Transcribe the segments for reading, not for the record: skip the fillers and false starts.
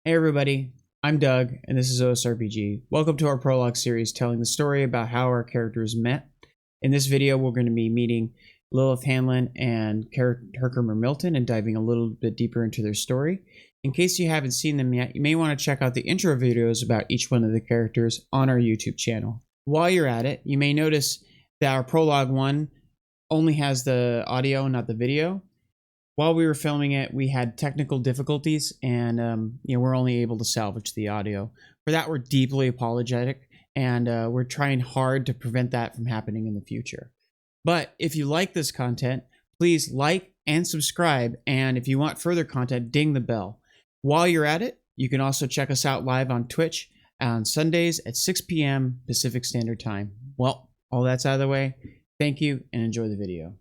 Hey everybody, I'm Doug, and this is OSRPG. Welcome to our prologue series telling the story about how our characters met. In this video, we're going to be meeting Lillith Hanlon and Herkermer Milton and diving a little bit deeper into their story. In case you haven't seen them yet, you may want to check out the intro videos about each one of the characters on our YouTube channel. While you're at it, you may notice that our prologue one only has the audio, not the video. While we were filming it, we had technical difficulties, and we're only able to salvage the audio. For that, we're deeply apologetic, and we're trying hard to prevent that from happening in the future. But if you like this content, please like and subscribe, and if you want further content, ding the bell. While you're at it, you can also check us out live on Twitch on Sundays at 6 p.m. Pacific Standard Time. Well, all that's out of the way. Thank you, and enjoy the video.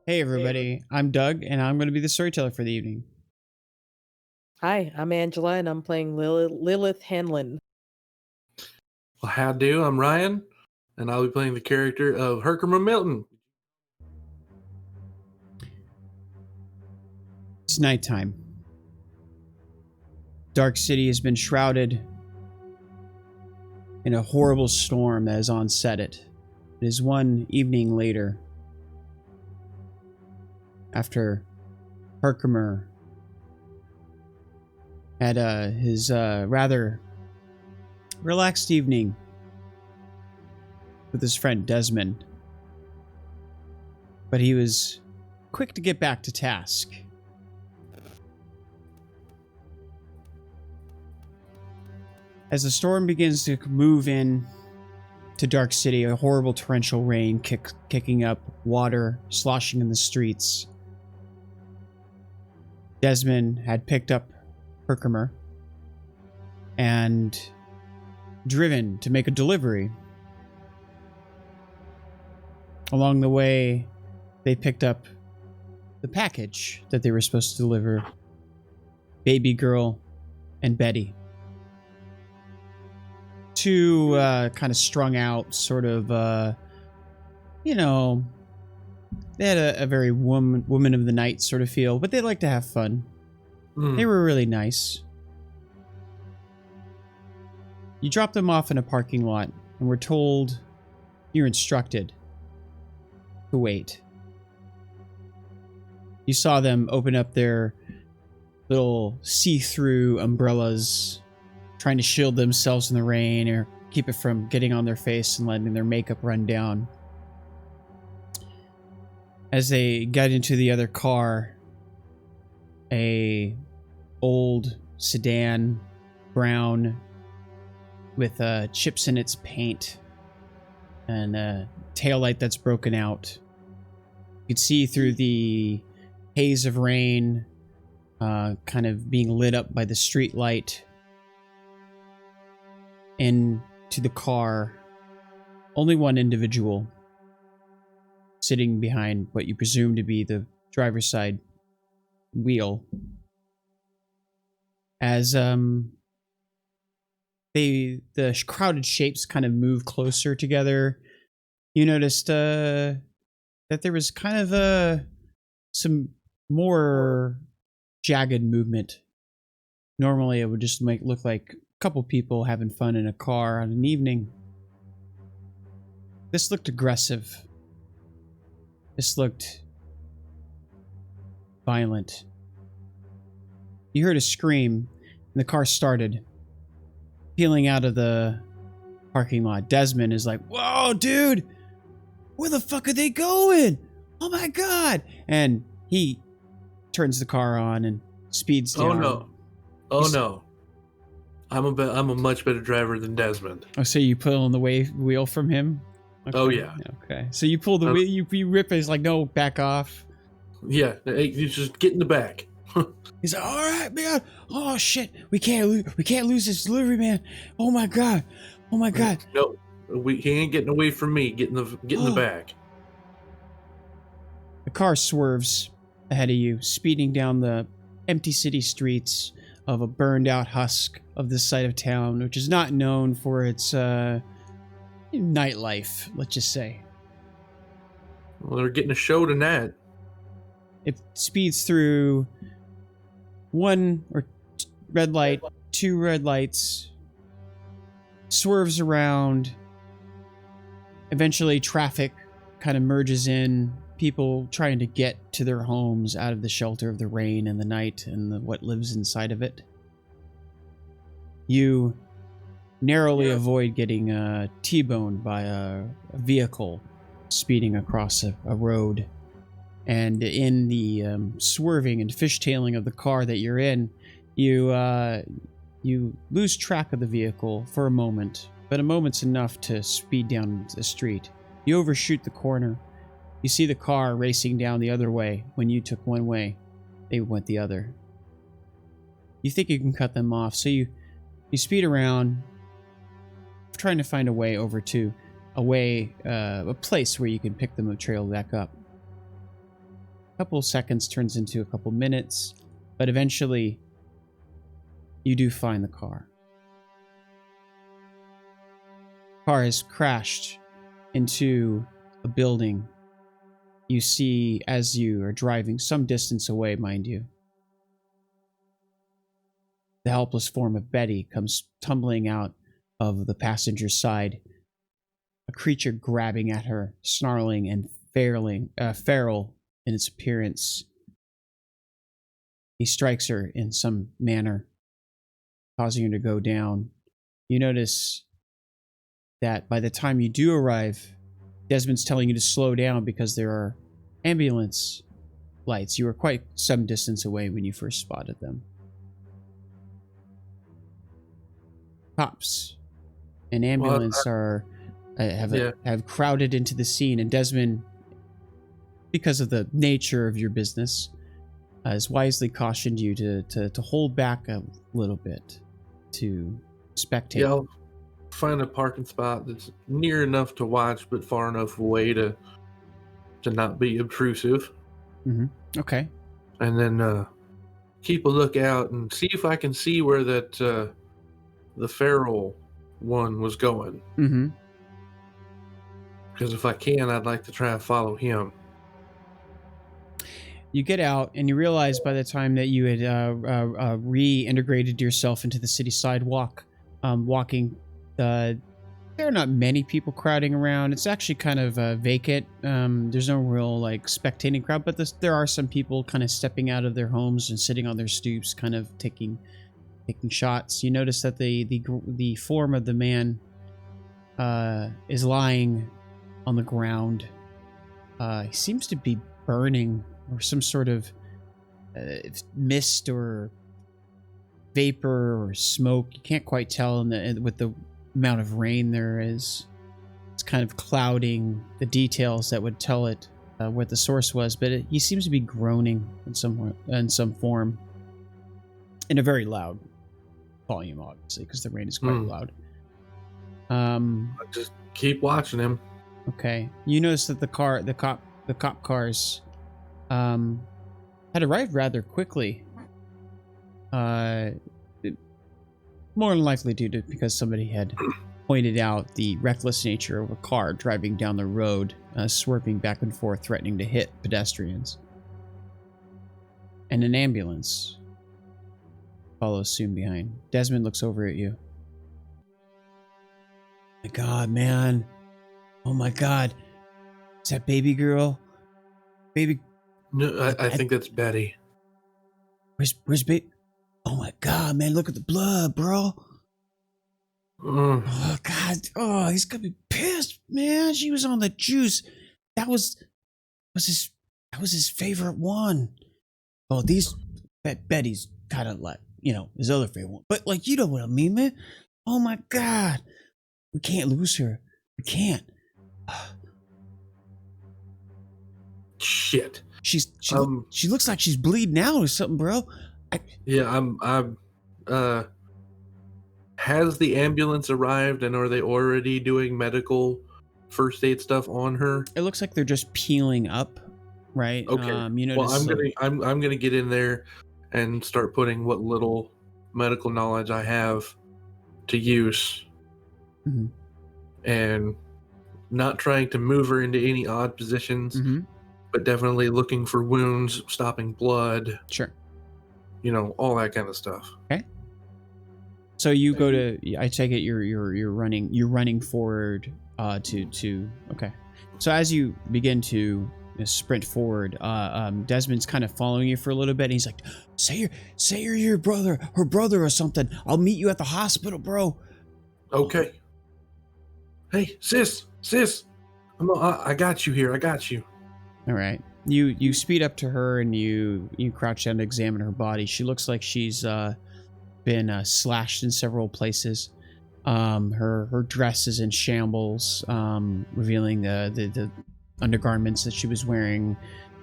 Hey everybody, I'm Doug, and I'm going to be the storyteller for the evening. Hi, I'm Angela, and I'm playing Lillith Hanlon. Well, how do? I'm Ryan, and I'll be playing the character of Herkermer Milton. It's nighttime. Dark City has been shrouded in a horrible storm that has onset it. It is one evening later, after Herkermer had his rather relaxed evening with his friend Desmond. But he was quick to get back to task. As the storm begins to move in to Dark City, a horrible torrential rain kicking up, water sloshing in the streets. Desmond had picked up Herkermer and driven to make a delivery. Along the way, they picked up the package that they were supposed to deliver. Baby girl and Betty. Two kind of strung out, sort of, they had a very woman of the night sort of feel, but they like to have fun. They were really nice. You dropped them off in a parking lot, and were told you're instructed to wait. You saw them open up their little see-through umbrellas, trying to shield themselves from the rain or keep it from getting on their face and letting their makeup run down. As they got into the other car, a old sedan, brown, with chips in its paint and a taillight that's broken out. You could see through the haze of rain, kind of being lit up by the street light. Into the car, only one individual sitting behind what you presume to be the driver's side wheel. As the crowded shapes kind of move closer together, you noticed that there was kind of some more jagged movement. Normally it would just look like a couple people having fun in a car on an evening. This looked aggressive. This looked violent. You heard a scream, and the car started, peeling out of the parking lot. Desmond is like, "Whoa, dude! Where the fuck are they going? Oh my god!" And he turns the car on and speeds down. Oh no. Oh no. I'm a much better driver than Desmond. Oh, so you pull on the wheel from him? Okay. Oh yeah. Okay. So you pull the wheel, you rip it. He's like, "No, back off." Yeah, you just get in the back. He's like, "All right, man. Oh shit, we can't lose this delivery, man. Oh my god. Oh my god." No, he ain't getting away from me. Get in the back. The car swerves ahead of you, speeding down the empty city streets of a burned out husk of this side of town, which is not known for its nightlife, let's just say. Well, they're getting a show tonight. It speeds through one or red light, two red lights, swerves around. Eventually, traffic kind of merges in. People trying to get to their homes out of the shelter of the rain and the night and what lives inside of it. You narrowly avoid getting T-boned by a vehicle speeding across a road. And in the swerving and fishtailing of the car that you're in, you lose track of the vehicle for a moment, but a moment's enough to speed down the street. You overshoot the corner. You see the car racing down the other way. When you took one way, they went the other. You think you can cut them off, so you speed around, trying to find a way over to a place where you can pick them and trail back up. A couple of seconds turns into a couple minutes, but eventually you do find the car. The car has crashed into a building. You see, as you are driving some distance away, mind you, the helpless form of Betty comes tumbling out of the passenger side, a creature grabbing at her, snarling and feral in its appearance. He strikes her in some manner, causing her to go down. You notice that by the time you do arrive, Desmond's telling you to slow down because there are ambulance lights. You were quite some distance away when you first spotted them. Cops and ambulance have crowded into the scene, and Desmond, because of the nature of your business, has wisely cautioned you to hold back a little bit to spectate. Yeah, I'll find a parking spot that's near enough to watch, but far enough away to not be obtrusive. Mm-hmm. Okay. And then keep a lookout and see if I can see where that the feral one was going. Mm-hmm. Because if I can, I'd like to try and follow him. You get out, and you realize by the time that you had reintegrated yourself into the city sidewalk, walking, there are not many people crowding around. It's actually kind of vacant. There's no real spectating crowd, but there are some people kind of stepping out of their homes and sitting on their stoops, kind of taking shots. You notice that the form of the man is lying on the ground. He seems to be burning, or some sort of mist or vapor or smoke. You can't quite tell with the amount of rain there is. It's kind of clouding the details that would tell it what the source was, but he seems to be groaning in some form, in a very loud volume, obviously, because the rain is quite loud. Just keep watching him. Okay. You notice that the cop cars had arrived rather quickly. More than likely because somebody had pointed out the reckless nature of a car driving down the road, swerving back and forth, threatening to hit pedestrians. And an ambulance follows soon behind. Desmond looks over at you. My God, man. Oh my God. Is that baby girl? Baby... No, I think that's Betty. Where's baby? Oh my God, man! Look at the blood, bro. Oh God! Oh, he's gonna be pissed, man. She was on the juice. That was his favorite one. Oh, Betty's kind of like his other favorite one. But you know what I mean, man. Oh my God, we can't lose her. We can't. Shit. She looks like she's bleeding out or something, bro. Has the ambulance arrived, and are they already doing medical first aid stuff on her? It looks like they're just peeling up, right? Okay. You notice, I'm gonna get in there and start putting what little medical knowledge I have to use. Mm-hmm. And not trying to move her into any odd positions, but definitely looking for wounds, stopping blood. Sure. All that kind of stuff. Okay. So you go to. I take it you're running forward to. Okay. So as you begin to sprint forward, Desmond's kind of following you for a little bit. And he's like, "Say you're your brother, her brother, or something. I'll meet you at the hospital, bro." Okay. Hey, sis, I got you here. I got you. All right. You speed up to her and you crouch down to examine her body. She looks like she's been slashed in several places. Her dress is in shambles, revealing the undergarments that she was wearing.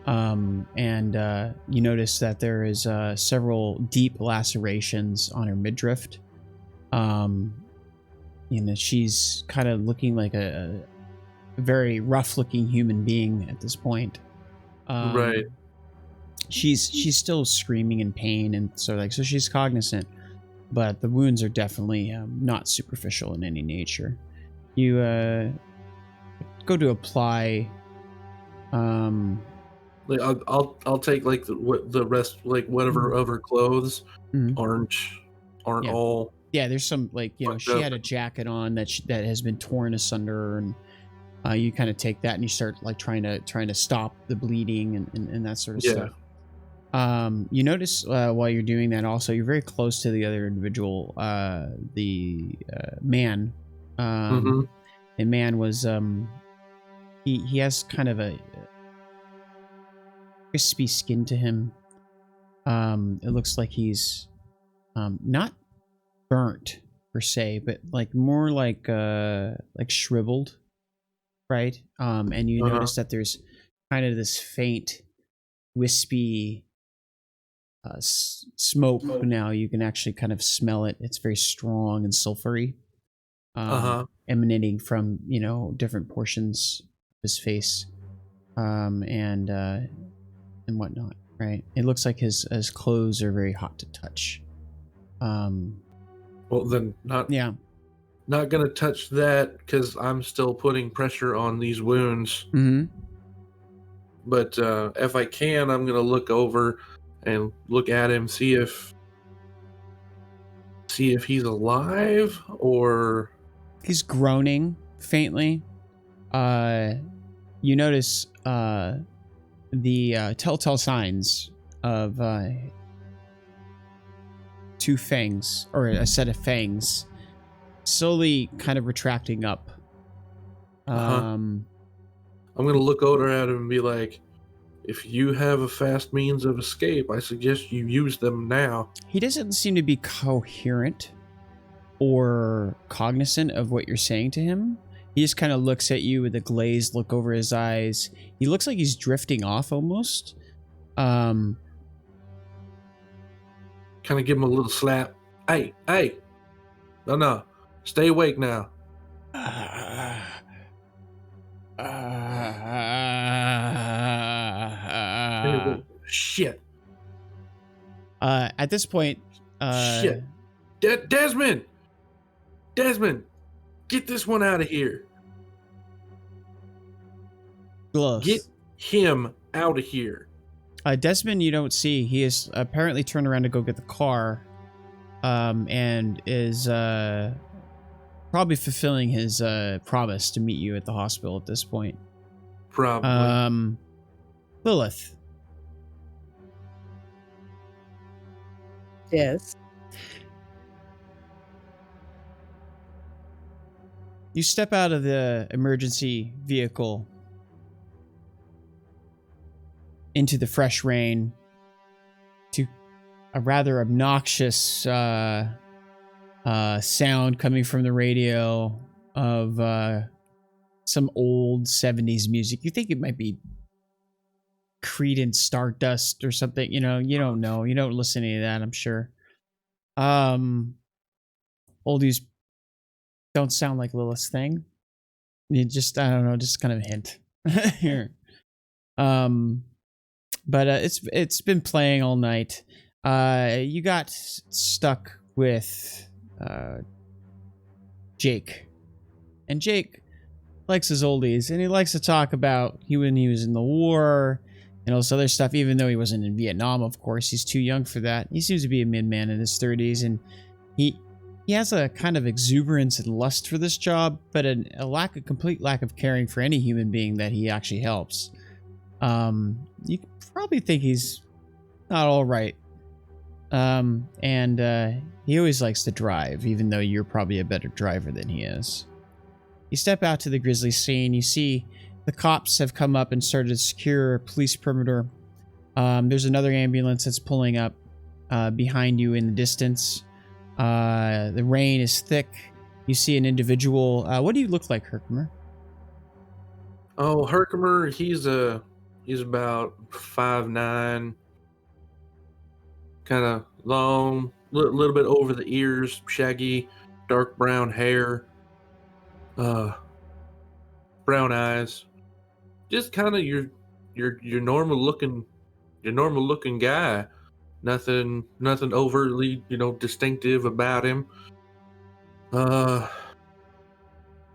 And you notice that there is several deep lacerations on her midriff. She's kind of looking like a very rough-looking human being at this point. Right. She's still screaming in pain, and so she's cognizant, but the wounds are definitely not superficial in any nature. You go to apply. I'll take the rest, whatever of her clothes aren't all. Yeah, there's some she had a jacket on that has been torn asunder, and you kind of take that and you start trying to stop the bleeding and that sort of stuff. You notice while you're doing that also you're very close to the other individual, the man. The man was he has kind of a crispy skin to him. It looks like he's not burnt per se, but more like shriveled, right? And you notice that there's kind of this faint wispy smoke. Now you can actually kind of smell it. It's very strong and sulfury, emanating from different portions of his face, and whatnot, right? It looks like his clothes are very hot to touch. Well, then not gonna touch that because I'm still putting pressure on these wounds. But if I can, I'm gonna look over and look at him, see if he's alive or he's groaning faintly. You notice the telltale signs of two fangs, or a set of fangs, slowly kind of retracting up. I'm gonna look over at him and be like, if you have a fast means of escape, I suggest you use them now. He doesn't seem to be coherent or cognizant of what you're saying to him. He just kind of looks at you with a glazed look over his eyes. He looks like he's drifting off almost. Kind of give him a little slap. Hey. No. Stay awake now. Shit. At this point, shit. Desmond, get this one out of here. Close. Get him out of here. Desmond, you don't see. He is apparently turned around to go get the car, and is probably fulfilling his promise to meet you at the hospital at this point. Probably. Lillith. Yes. You step out of the emergency vehicle into the fresh rain to a rather obnoxious sound coming from the radio of some old 70s music. You think it might be Creedence Stardust or something, you don't know. You don't listen to any of that, I'm sure. Oldies don't sound like Lilith's thing. You just, I don't know, just kind of a hint here. But it's been playing all night. You got stuck with Jake. And Jake likes his oldies, and he likes to talk about when he was in the war and all this other stuff, even though he wasn't in Vietnam, of course. He's too young for that. He seems to be a mid-man in his 30s, and he has a kind of exuberance and lust for this job, but a complete lack of caring for any human being that he actually helps. You probably think he's not all right. He always likes to drive, even though you're probably a better driver than he is. You step out to the grisly scene. You see the cops have come up and started to secure a police perimeter. There's another ambulance that's pulling up behind you in the distance. The rain is thick. You see an individual. What do you look like, Herkermer? Oh, Herkermer, he's about 5'9", kind of long, little bit over the ears, shaggy, dark brown hair, brown eyes, just kind of your normal looking guy. Nothing overly distinctive about him.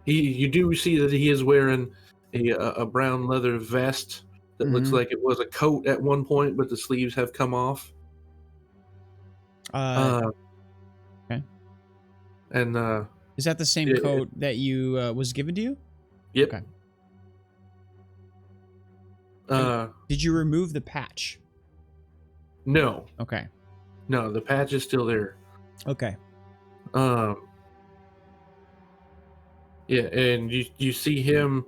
You do see that he is wearing a brown leather vest that looks like it was a coat at one point, but the sleeves have come off. Okay. And is that the same coat that you was given to you? Yep. Okay. Did you remove the patch? No. Okay. No, the patch is still there. Okay. Yeah, and you see him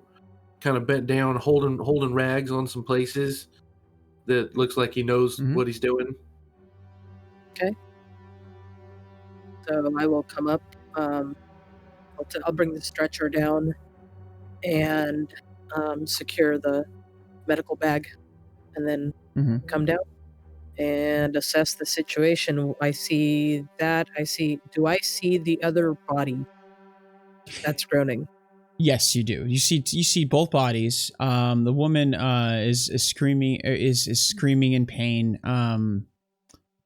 kind of bent down, holding rags on some places that looks like he knows what he's doing. Okay. So I will come up. I'll bring the stretcher down and secure the medical bag, and then come down and assess the situation. Do I see the other body that's groaning? Yes, you do. You see both bodies. The woman is screaming in pain.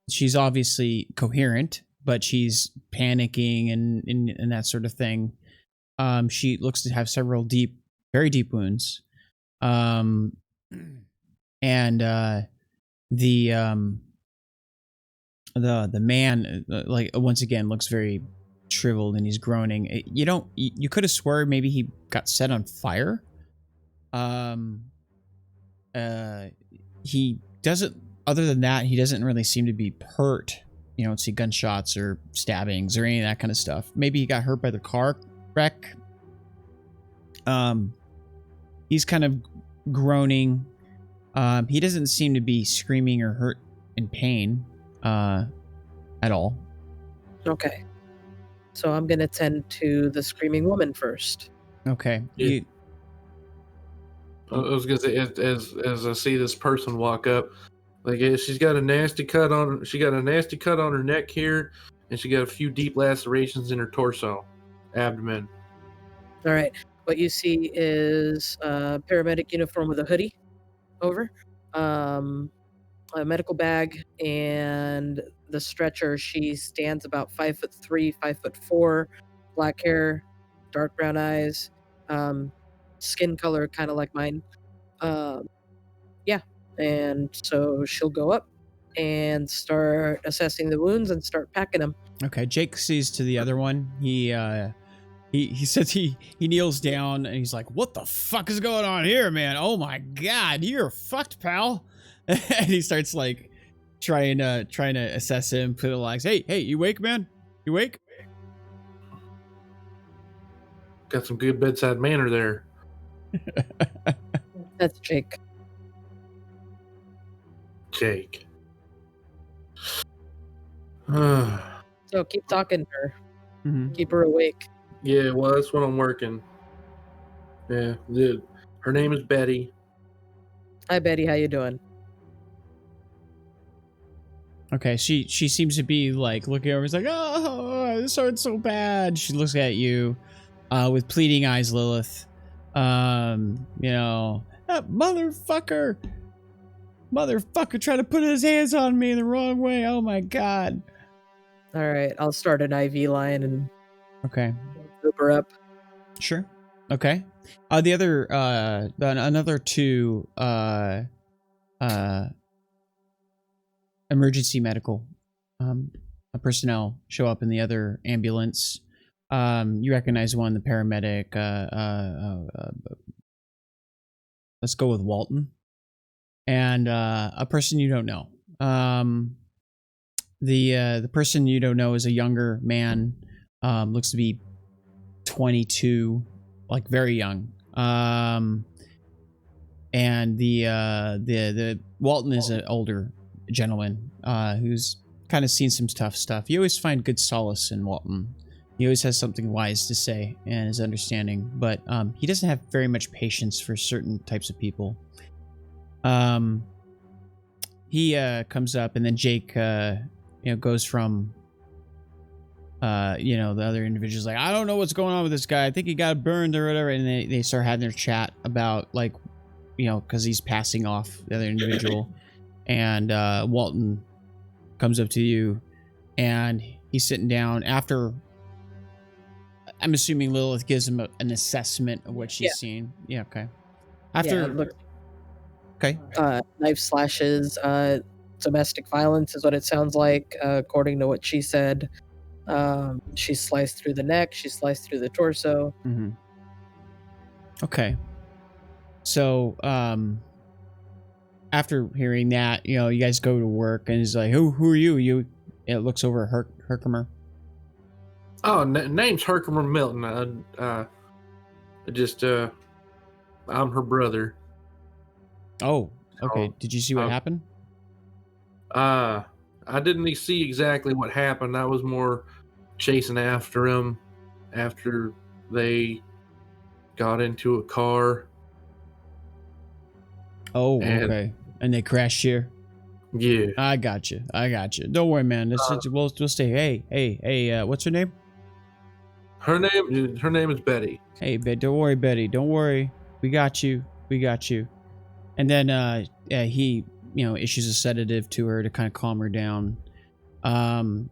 She's obviously coherent, but she's panicking and that sort of thing. She looks to have several very deep wounds. And the man, like, once again, looks very shriveled and he's groaning. You could have swore maybe he got set on fire. He doesn't, other than that, he doesn't really seem to be hurt. You don't see gunshots or stabbings or any of that kind of stuff. Maybe he got hurt by the car wreck. He's kind of groaning. He doesn't seem to be screaming or hurt in pain at all. Okay. So I'm going to tend to the screaming woman first. Okay. Yeah. I was going to say, as I see this person walk up, like, she's got a nasty cut on her neck here, and she got a few deep lacerations in her torso, abdomen. All right. What you see is a paramedic uniform with a hoodie over, a medical bag, and the stretcher. She stands about 5'3", 5'4", black hair, dark brown eyes, skin color kind of like mine. Yeah. And so she'll go up and start assessing the wounds and start packing them. Okay. Jake sees to the other one. He says he kneels down and he's like, "What the fuck is going on here, man? Oh my god, you're fucked, pal." And he starts like trying to assess him, put the legs. Hey, you wake, man? You wake? Got some good bedside manner there. That's Jake. Jake. So keep talking to her. Mm-hmm. Keep her awake. Yeah, well, that's what I'm working. Yeah, dude. Her name is Betty. Hi, Betty. How you doing? Okay, she seems to be like looking over. It's like, "Oh, this hurts so bad." She looks at you with pleading eyes, Lilith. That motherfucker. motherfucker tried to put his hands on me the wrong way. Oh my god. All right, I'll start an IV line and Okay. loop her up. Sure. Okay. The other another two emergency medical personnel show up in the other ambulance. You recognize one, the paramedic. Let's go with Walton, and a person you don't know. The person you don't know is a younger man. Looks to be 22, like very young. And the Walton is an older gentleman who's kind of seen some tough stuff. You always find good solace in Walton. He always has something wise to say and is understanding, but he doesn't have very much patience for certain types of people. He comes up, and then Jake goes from the other individuals like, I don't know what's going on with this guy. I think he got burned or whatever. And they start having their chat about, like, because he's passing off the other individual. And Walton comes up to you, and he's sitting down after. I'm assuming Lilith gives him an assessment of what she's seen. Yeah, okay. Okay. Knife slashes, domestic violence is what it sounds like, according to what she said. She sliced through the neck, she sliced through the torso. Mm-hmm. Okay. So, after hearing that, you guys go to work, and he's like, who are you? It looks over at Herkermer. Oh, name's Herkermer Milton. I'm her brother. Oh, okay. Did you see what happened? I didn't see exactly what happened. I was more chasing after him after they got into a car. Oh, okay. And they crashed here? Yeah. I got you. Don't worry, man. We'll stay. Hey, what's her name? Her name is Betty. Hey, don't worry, Betty. Don't worry. We got you. And then he, issues a sedative to her to kind of calm her down. And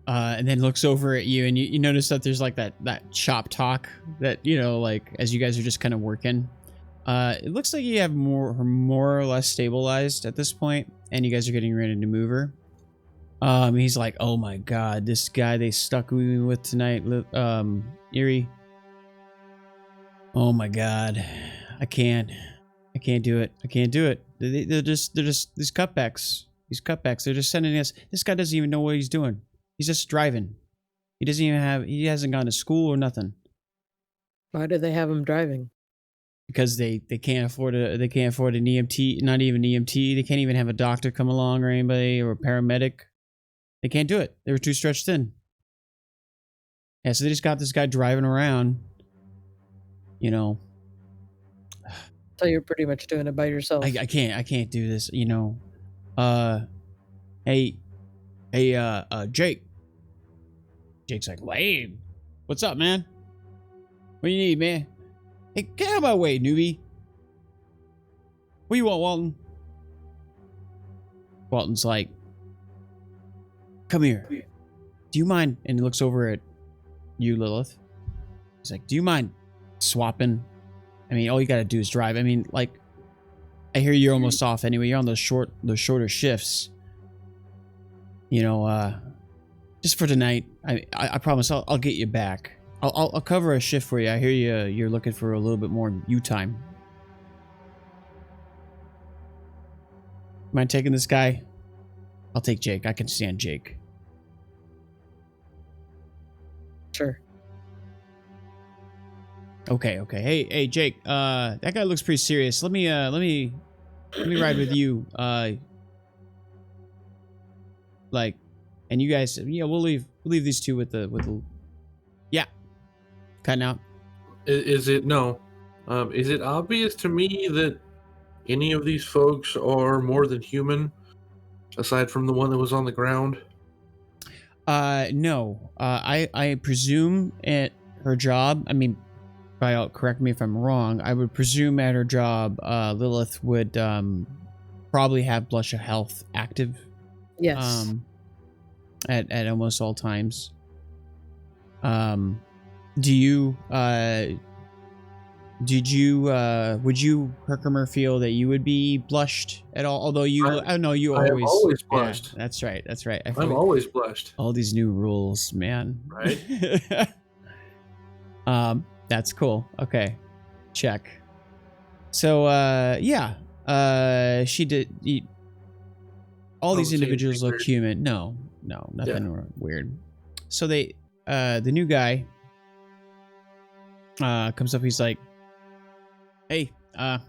then looks over at you, and you notice that there's like that shop talk that, like as you guys are just kind of working. It looks like you have more or less stabilized at this point, and you guys are getting ready to move her. He's like, oh my god, this guy they stuck me with tonight, Erie. Oh my god, I can't do it. They're just these cutbacks. They're just sending us. This guy doesn't even know what he's doing. He's just driving. He hasn't gone to school or nothing. Why do they have him driving? Because they can't afford an EMT, not even EMT. They can't even have a doctor come along or anybody or a paramedic. They can't do it. They were too stretched thin. Yeah, so they just got this guy driving around. So you're pretty much doing it by yourself. I can't do this. Hey, Jake. Jake's like, Wade, what's up, man? What do you need, man? Hey, get out of my way, newbie. What do you want, Walton? Walton's like, come here. Do you mind? And he looks over at you, Lilith. He's like, do you mind swapping? I mean, all you gotta do is drive. I mean, like, I hear you're almost off anyway. You're on those shorter shifts. Just for tonight. I promise I'll get you back. I'll cover a shift for you. I hear you're looking for a little bit more you time. Mind taking this guy? I'll take Jake. I can stand Jake. Sure. Okay. Hey, Jake. That guy looks pretty serious. Let me ride with you. And you guys, we'll leave these two with the. Yeah. Cutting out. Is it obvious to me that any of these folks are more than human, aside from the one that was on the ground? No. I presume at her job, I mean, correct me if I'm wrong, I would presume at her job, Lilith would probably have Blush of Health active. Yes. At almost all times. Do you would you, Herkermer, feel that you would be blushed at all? Although I know you I always. am always Yeah, blushed. that's right. That's right. I'm always blushed. All these new rules, man. Right. That's cool. Okay. Check. So yeah. She did all these individuals look human. No, nothing weird. So the new guy comes up. He's like, "Hey, how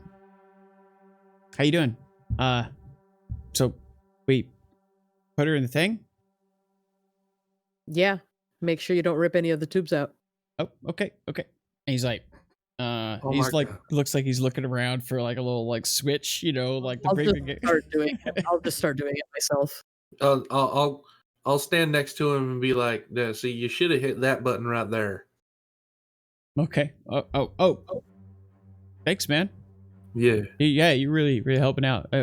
you doing? So we put her in the thing? Yeah. Make sure you don't rip any of the tubes out. Oh, okay. And he's like, he's like, looks like he's looking around for like a little like switch, like the I'll just start doing it myself. I'll stand next to him and be like, "Yeah, see, you should have hit that button right there." Okay. Oh. Thanks, man. Yeah. Yeah, you're really helping out.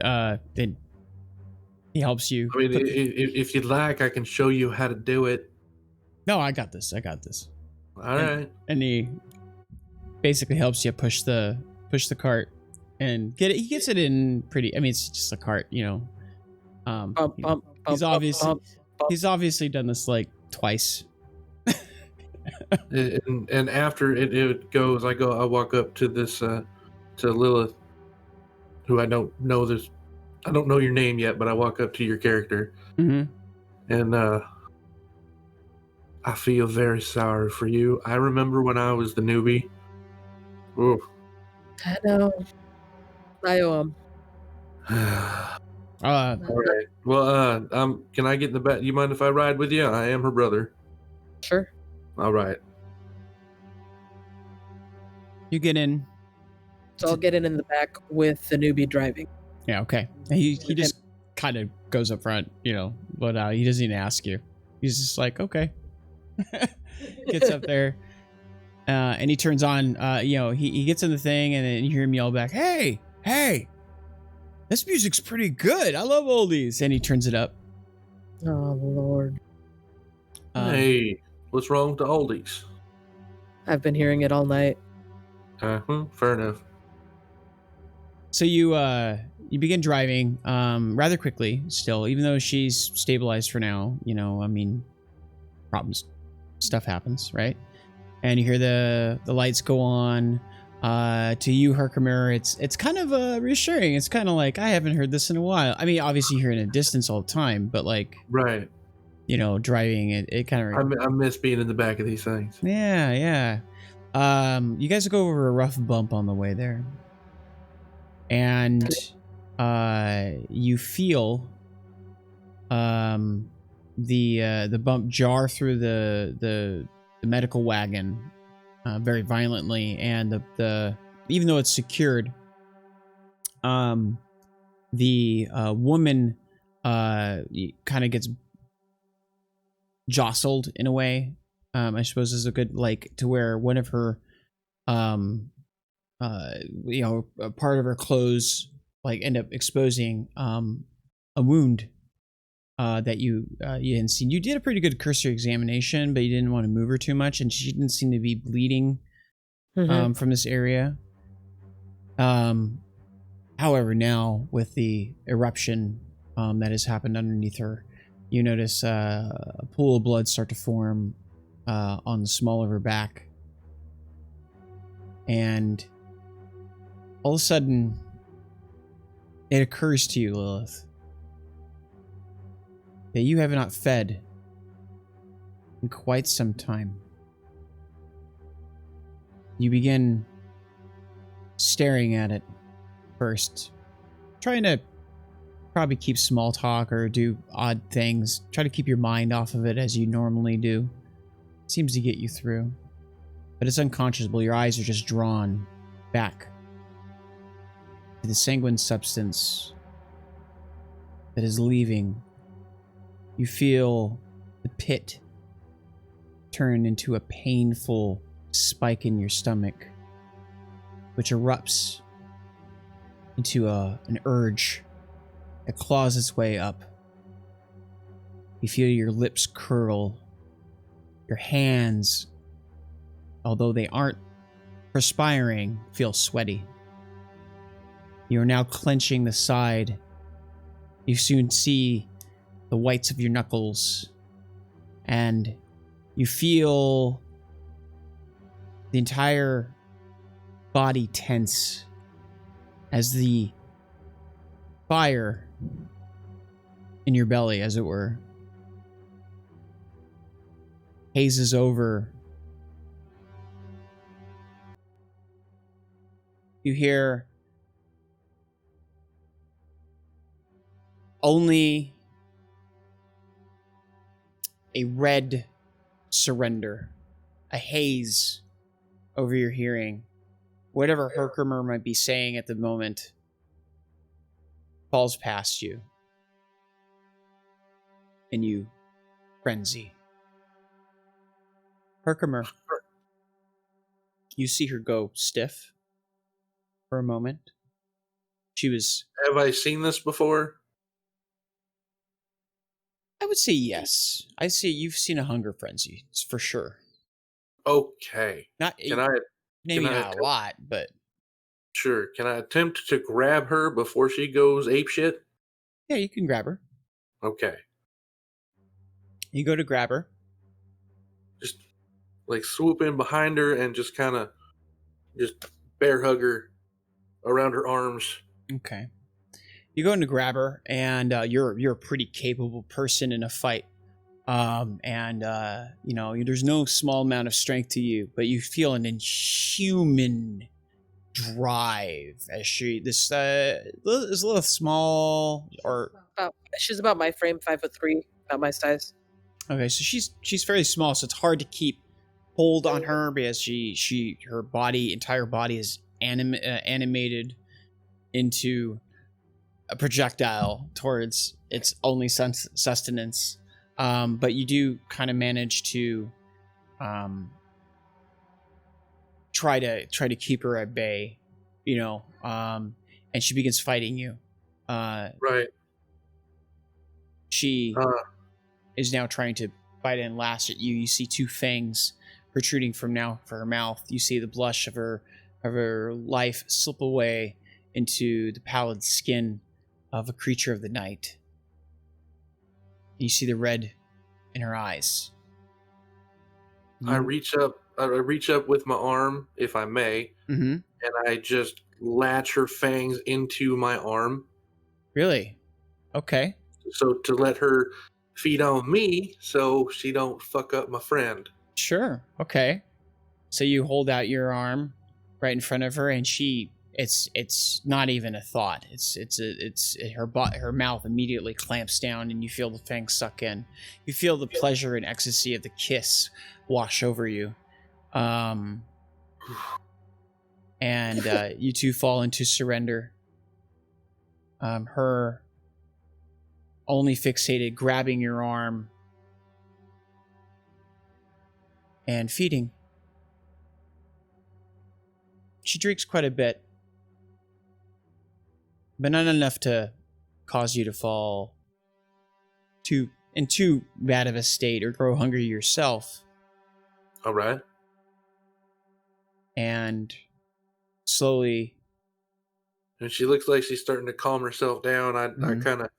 Then he helps you. I mean, if you'd like, I can show you how to do it. No, I got this. All right. And he basically helps you push the cart and get it. He gets it in pretty. I mean, it's just a cart, He's obviously done this like twice. and after it goes, I walk up to this to Lillith, who I don't know this. I don't know your name yet, but I walk up to your character, and I feel very sorry for you. I remember when I was the newbie. Ooh. I know. I owe him. All right. Well, can I get in the back? You mind if I ride with you? I am her brother. Sure. All right. You get in. So I'll get in the back with the newbie driving. Yeah. Okay. He just kind of goes up front, but he doesn't even ask you. He's just like, okay. Gets up there, and he turns on. He gets in the thing, and then you hear him yell back, "Hey, this music's pretty good. I love oldies." And he turns it up. Oh Lord. Hey, what's wrong with the oldies? I've been hearing it all night. Fair enough. So you begin driving rather quickly still, even though she's stabilized for now. I mean, problems, stuff happens, right? And you hear the lights go on. To you, Herkermer, it's kind of reassuring. It's kind of like, I haven't heard this in a while. I mean, obviously you're in a distance all the time, but like, right, driving it kind of. I miss being in the back of these things. Yeah. You guys go over a rough bump on the way there, and you feel the bump jar through the medical wagon very violently, and the even though it's secured, the woman kind of gets jostled in a way. I suppose is a good, like, to where one of her a part of her clothes like end up exposing a wound that you hadn't seen. You did a pretty good cursory examination, but you didn't want to move her too much, and she didn't seem to be bleeding from this area. However, now with the eruption that has happened underneath her, you notice a pool of blood start to form on the small of her back, and all of a sudden it occurs to you, Lillith, that you have not fed in quite some time. You begin staring at it first, trying to probably keep small talk or do odd things, try to keep your mind off of it as you normally do. Seems to get you through, but it's unconscionable. Your eyes are just drawn back to the sanguine substance that is leaving. You feel the pit turn into a painful spike in your stomach, which erupts into an urge that claws its way up. You feel your lips curl, your hands, although they aren't perspiring, feel sweaty. You are now clenching the side. You soon see the whites of your knuckles, and you feel the entire body tense as the fire in your belly, as it were, hazes over. You hear only a red surrender, a haze over your hearing. Whatever Herkermer might be saying at the moment falls past you, and you frenzy. Herkermer, you see her go stiff for a moment. She was... Have I seen this before? I would say yes. I say you've seen a hunger frenzy, it's for sure. Okay. Maybe not a lot, but... Sure. Can I attempt to grab her before she goes apeshit? Yeah, you can grab her. Okay. You go to grab her. Just like swoop in behind her and just kind of just bear hug her around her arms. Okay. You go in to grab her, and you're a pretty capable person in a fight. There's no small amount of strength to you, but you feel an inhuman drive as this is a little small, or she's about my frame, 5'3", about my size. Okay, so she's fairly small, so it's hard to keep hold on her because her entire body is animated into a projectile towards its only sustenance. But you do kind of manage to try to keep her at bay, and she begins fighting you. Right. She is now trying to bite and lash at you. You see two fangs protruding from her mouth. You see the blush of her life slip away into the pallid skin of a creature of the night. You see the red in her eyes. I reach up with my arm, if I may, and I just latch her fangs into my arm. Really? Okay. So to let her feed on me so she don't fuck up my friend. Sure. Okay. So you hold out your arm right in front of her, and it's not even a thought. Her mouth immediately clamps down, and you feel the fangs suck in. You feel the pleasure and ecstasy of the kiss wash over you. And you two fall into surrender. Her only fixated, grabbing your arm and feeding. She drinks quite a bit, but not enough to cause you to fall in too bad of a state or grow hungry yourself. All right. And slowly... And she looks like she's starting to calm herself down. I kind of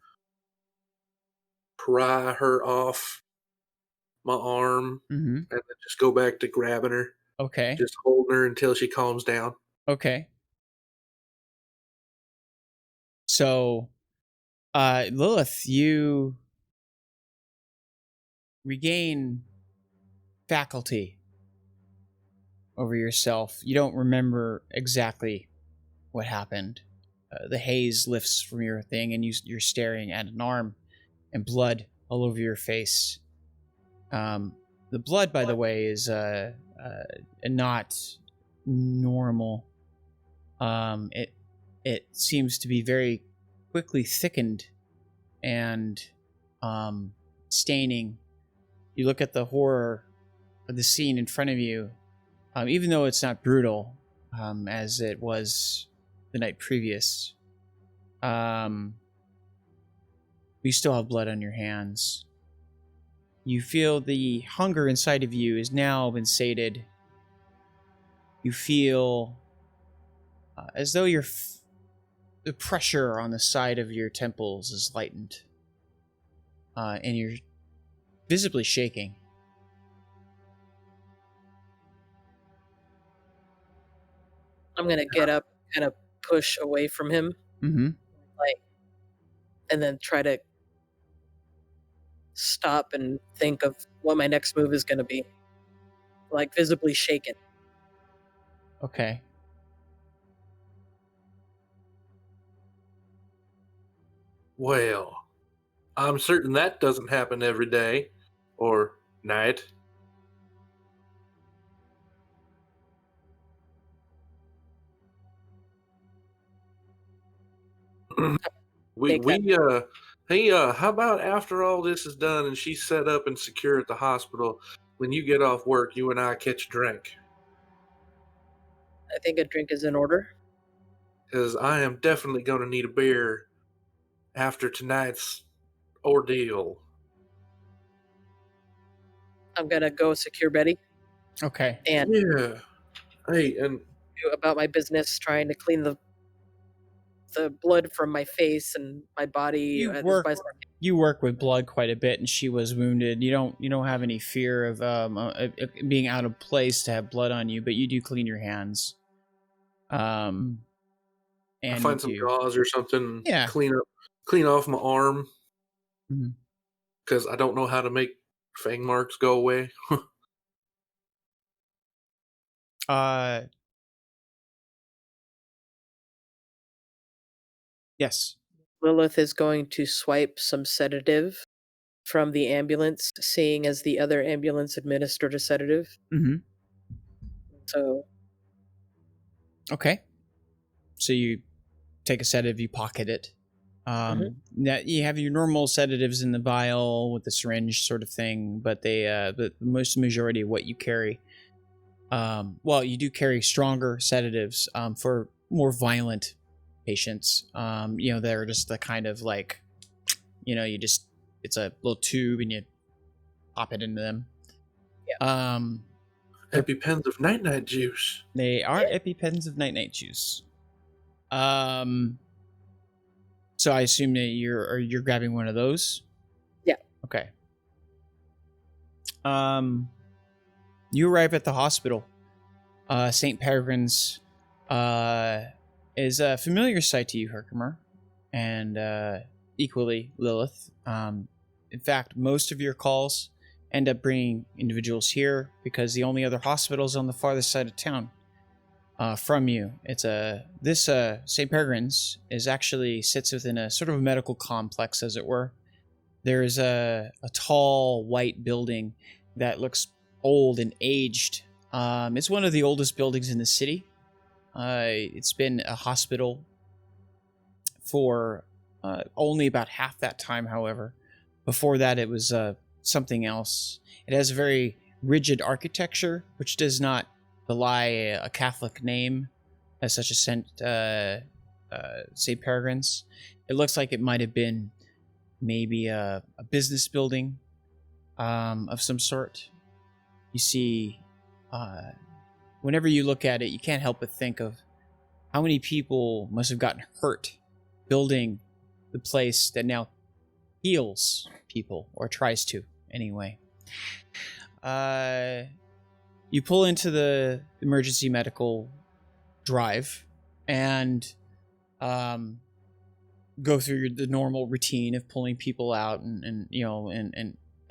pry her off my arm and then just go back to grabbing her. Okay. Just holding her until she calms down. Okay. So, Lilith, you regain faculty over yourself. You don't remember exactly what happened. The haze lifts from your thing, and you're staring at an arm and blood all over your face. The blood, by the way, is not normal. It seems to be very quickly thickened and staining. You look at the horror of the scene in front of you, even though it's not brutal as it was the night previous. You still have blood on your hands. You feel the hunger inside of you has now been sated. You feel as though the pressure on the side of your temples is lightened. And you're visibly shaking. I'm gonna get up, kind of push away from him, Mm-hmm. and then try to stop and think of what my next move is gonna be. Like, visibly shaken. Okay. Well, I'm certain that doesn't happen every day or night. How about after all this is done and she's set up and secure at the hospital, when you get off work, you and I catch a drink? I think a drink is in order. Because I am definitely going to need a beer after tonight's ordeal. I'm gonna go secure Betty Okay. and Yeah. Hey, and do about my business, trying to clean the blood from my face and my body. You work with blood quite a bit, and she was wounded. You don't have any fear of being out of place to have blood on you, but you do clean your hands. And I find some gauze or something. Yeah. Clean off my arm. Mhm. Because I don't know how to make fang marks go away. Yes. Lillith is going to swipe some sedative from the ambulance, seeing as the other ambulance administered a sedative. Mm-hmm. So, Okay. So you take a sedative, you pocket it. Now you have your normal sedatives in the vial with the syringe sort of thing, but the majority of what you carry, you do carry stronger sedatives for more violent patients. They're just the kind of like, it's a little tube and you pop it into them. Yeah. EpiPens of night-night juice. They are EpiPens of night-night juice. So I assume that you're grabbing one of those? Yeah. Okay. You arrive at the hospital. St. Peregrine's is a familiar sight to you, Herkermer, and equally Lillith. In fact, most of your calls end up bringing individuals here because the only other hospital is on the farthest side of town. From you. This St. Peregrine's sits within a sort of a medical complex, as it were. There's a tall white building that looks old and aged. It's one of the oldest buildings in the city. It's been a hospital for only about half that time, however. Before that, it was something else. It has a very rigid architecture, which does not belie a Catholic name as such as St. Peregrine's. It looks like it might have been maybe a business building of some sort. You see, whenever you look at it, you can't help but think of how many people must have gotten hurt building the place that now heals people, or tries to, anyway. You pull into the emergency medical drive and go through the normal routine of pulling people out and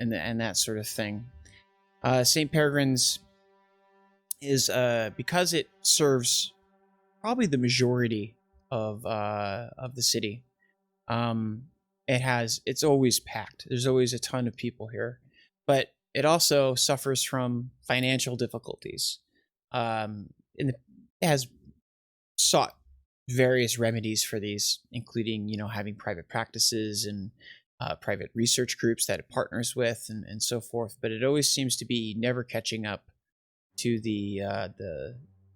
that sort of thing. St. Peregrine's is because it serves probably the majority of the city. It's always packed. There's always a ton of people here, but it also suffers from financial difficulties. It has sought various remedies for these, including, having private practices and private research groups that it partners with and so forth. But it always seems to be never catching up to the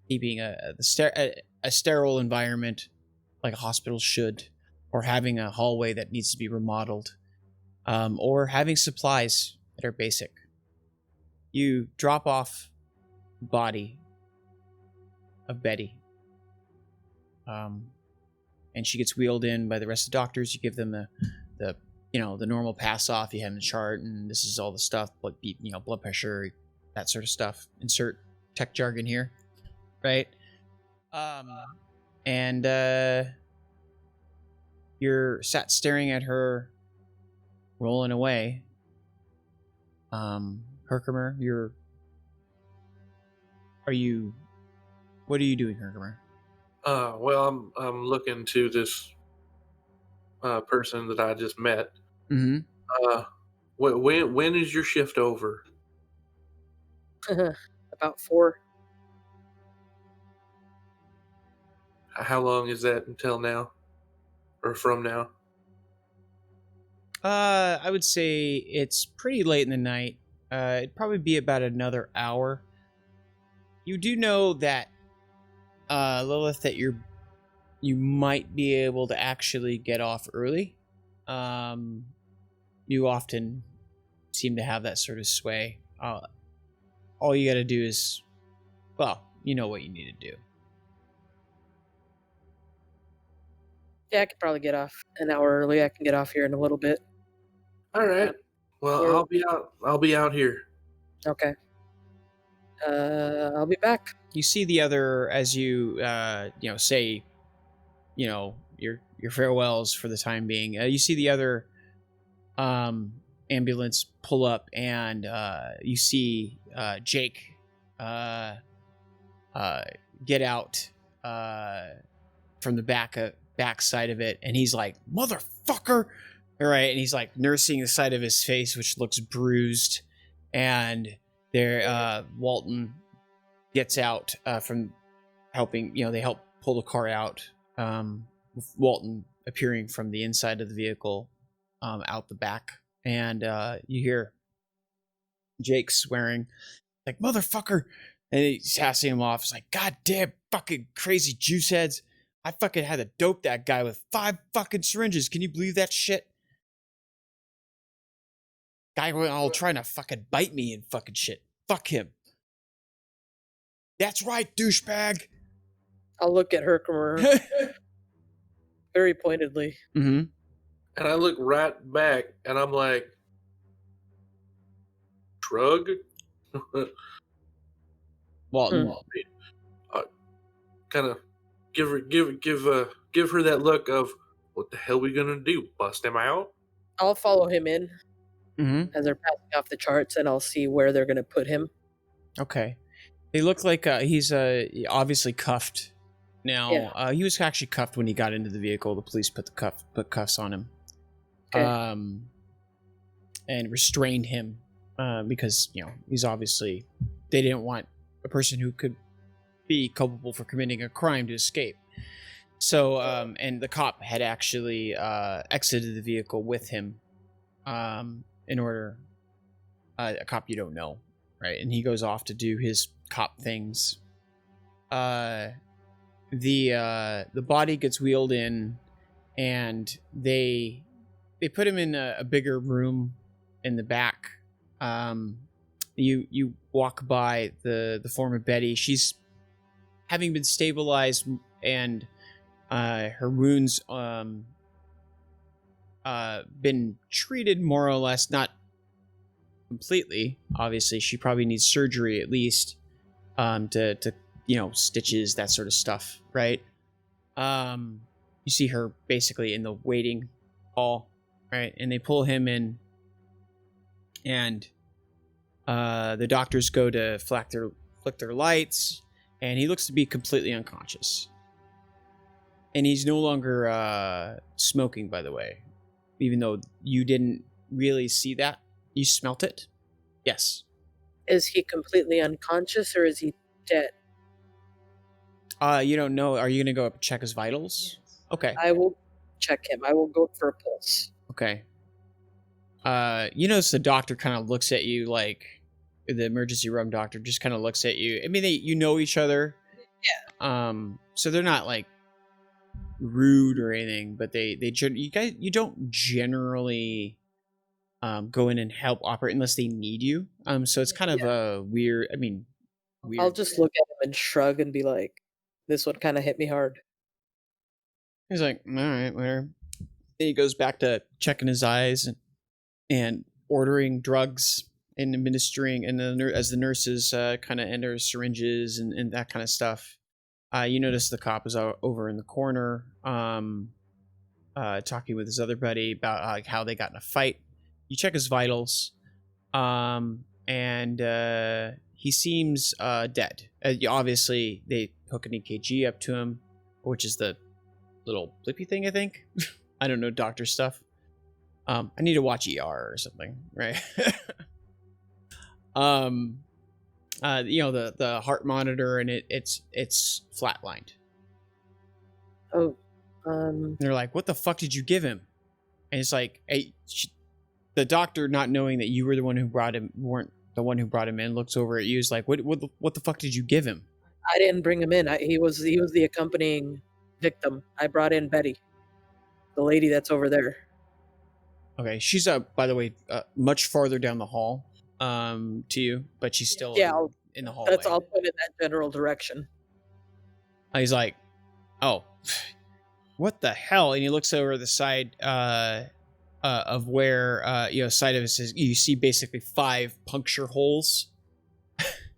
keeping a sterile environment like a hospital should, or having a hallway that needs to be remodeled, or having supplies that are basic. You drop off the body of Betty, and she gets wheeled in by the rest of the doctors. You give them the normal pass off. You have them the chart, and this is all the stuff, blood pressure, that sort of stuff. Insert tech jargon here, right? And you're sat staring at her rolling away. Herkermer, what are you doing, Herkermer? Well, I'm looking to this person that I just met. Mm-hmm. When is your shift over? About 4. How long is that until now, or from now? I would say it's pretty late in the night. It'd probably be about another hour. You do know that, Lillith, that you might be able to actually get off early. You often seem to have that sort of sway. All you got to do is, well, you know what you need to do. Yeah, I could probably get off an hour early. I can get off here in a little bit. All right. Well, I'll be out here. Okay. I'll be back. You see the other, as you say, your farewells for the time being. You see the other ambulance pull up, and you see Jake get out from the back side of it, and he's like, "Motherfucker!" All right, and he's like nursing the side of his face, which looks bruised, and there, Walton gets out from helping. They help pull the car out. With Walton appearing from the inside of the vehicle, out the back, and you hear Jake swearing, like, "Motherfucker!" and he's passing him off. It's like, "God damn, fucking crazy juice heads! I fucking had to dope that guy with 5 fucking syringes. Can you believe that shit? Guy went all trying to fucking bite me and fucking shit. Fuck him." "That's right, douchebag." I'll look at Herkermer very pointedly. Mm-hmm. And I look right back, and I'm like, "Shrug." Walton. Kind of give her that look of, what the hell we gonna do? Bust him out? I'll follow him in Mm-hmm. as they're passing off the charts, and I'll see where they're going to put him. Okay. They look like he's obviously cuffed. Now, Yeah. He was actually cuffed when he got into the vehicle. The police put cuffs on him. Okay. And restrained him because, he's obviously, they didn't want a person who could be culpable for committing a crime to escape. So, and the cop had actually exited the vehicle with him in order, a cop you don't know, right? And he goes off to do his cop things. The body gets wheeled in, and they put him in a bigger room in the back. You walk by the form of Betty. She's having been stabilized, and her wounds been treated more or less, not completely. Obviously, she probably needs surgery at least, to stitches, that sort of stuff, right? You see her basically in the waiting hall, right? And they pull him in, and the doctors go to flick their lights, and he looks to be completely unconscious. And he's no longer smoking, by the way, even though you didn't really see that. You smelt it? Yes. Is he completely unconscious, or is he dead? You don't know. Are you going to go up and check his vitals? Yes. Okay. I will check him. I will go for a pulse. Okay. You notice the doctor kind of looks at you, like, the emergency room doctor just kind of looks at you. I mean, you know each other. Yeah. So they're not, like, rude or anything, but you don't generally go in and help operate unless they need you. So it's kind of a weird. I mean, weird. I'll just look at him and shrug and be like, "This one kind of hit me hard." He's like, all right, whatever. Then he goes back to checking his eyes and ordering drugs and administering, and then as the nurses kind of enter syringes and that kind of stuff, you notice the cop is over in the corner, talking with his other buddy about how they got in a fight. You check his vitals, and he seems dead. Obviously, they hook an EKG up to him, which is the little blippy thing, I think. I don't know doctor stuff. I need to watch ER or something, right? The heart monitor, and it's flatlined. Oh, And they're like, "What the fuck did you give him?" And it's like, the doctor, not knowing that you were the one who weren't the one who brought him in, looks over at you. Is like, "What the fuck did you give him?" I didn't bring him in. He was the accompanying victim. I brought in Betty, the lady that's over there. Okay, she's by the way, much farther down the hall to you, but she's still in the hallway. That's all put in that general direction. He's like, "Oh, what the hell?" And he looks over the side of where side of it says, you see basically 5 puncture holes,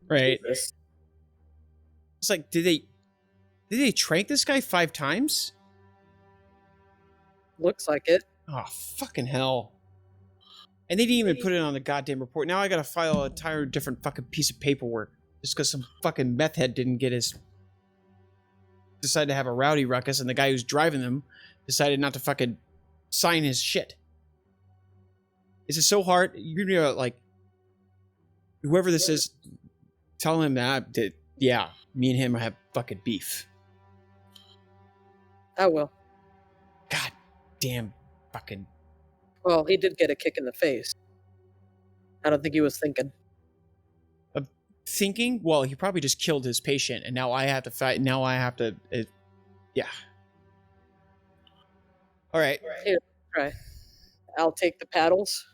right? Jesus. It's like, did they trank this guy 5 times? Looks like it. Oh, fucking hell. And they didn't even put it on the goddamn report. Now I gotta file an entire different fucking piece of paperwork just because some fucking meth head didn't decided to have a rowdy ruckus, and the guy who's driving them decided not to fucking sign his shit. Is it so hard? You're gonna be like, whoever this is, tell him that, me and him have fucking beef. I will. God damn fucking. Well, he did get a kick in the face. I don't think he was thinking. Thinking? Well, he probably just killed his patient, and now I have to fight. Now I have to. Yeah. All right. Here, try. I'll take the paddles.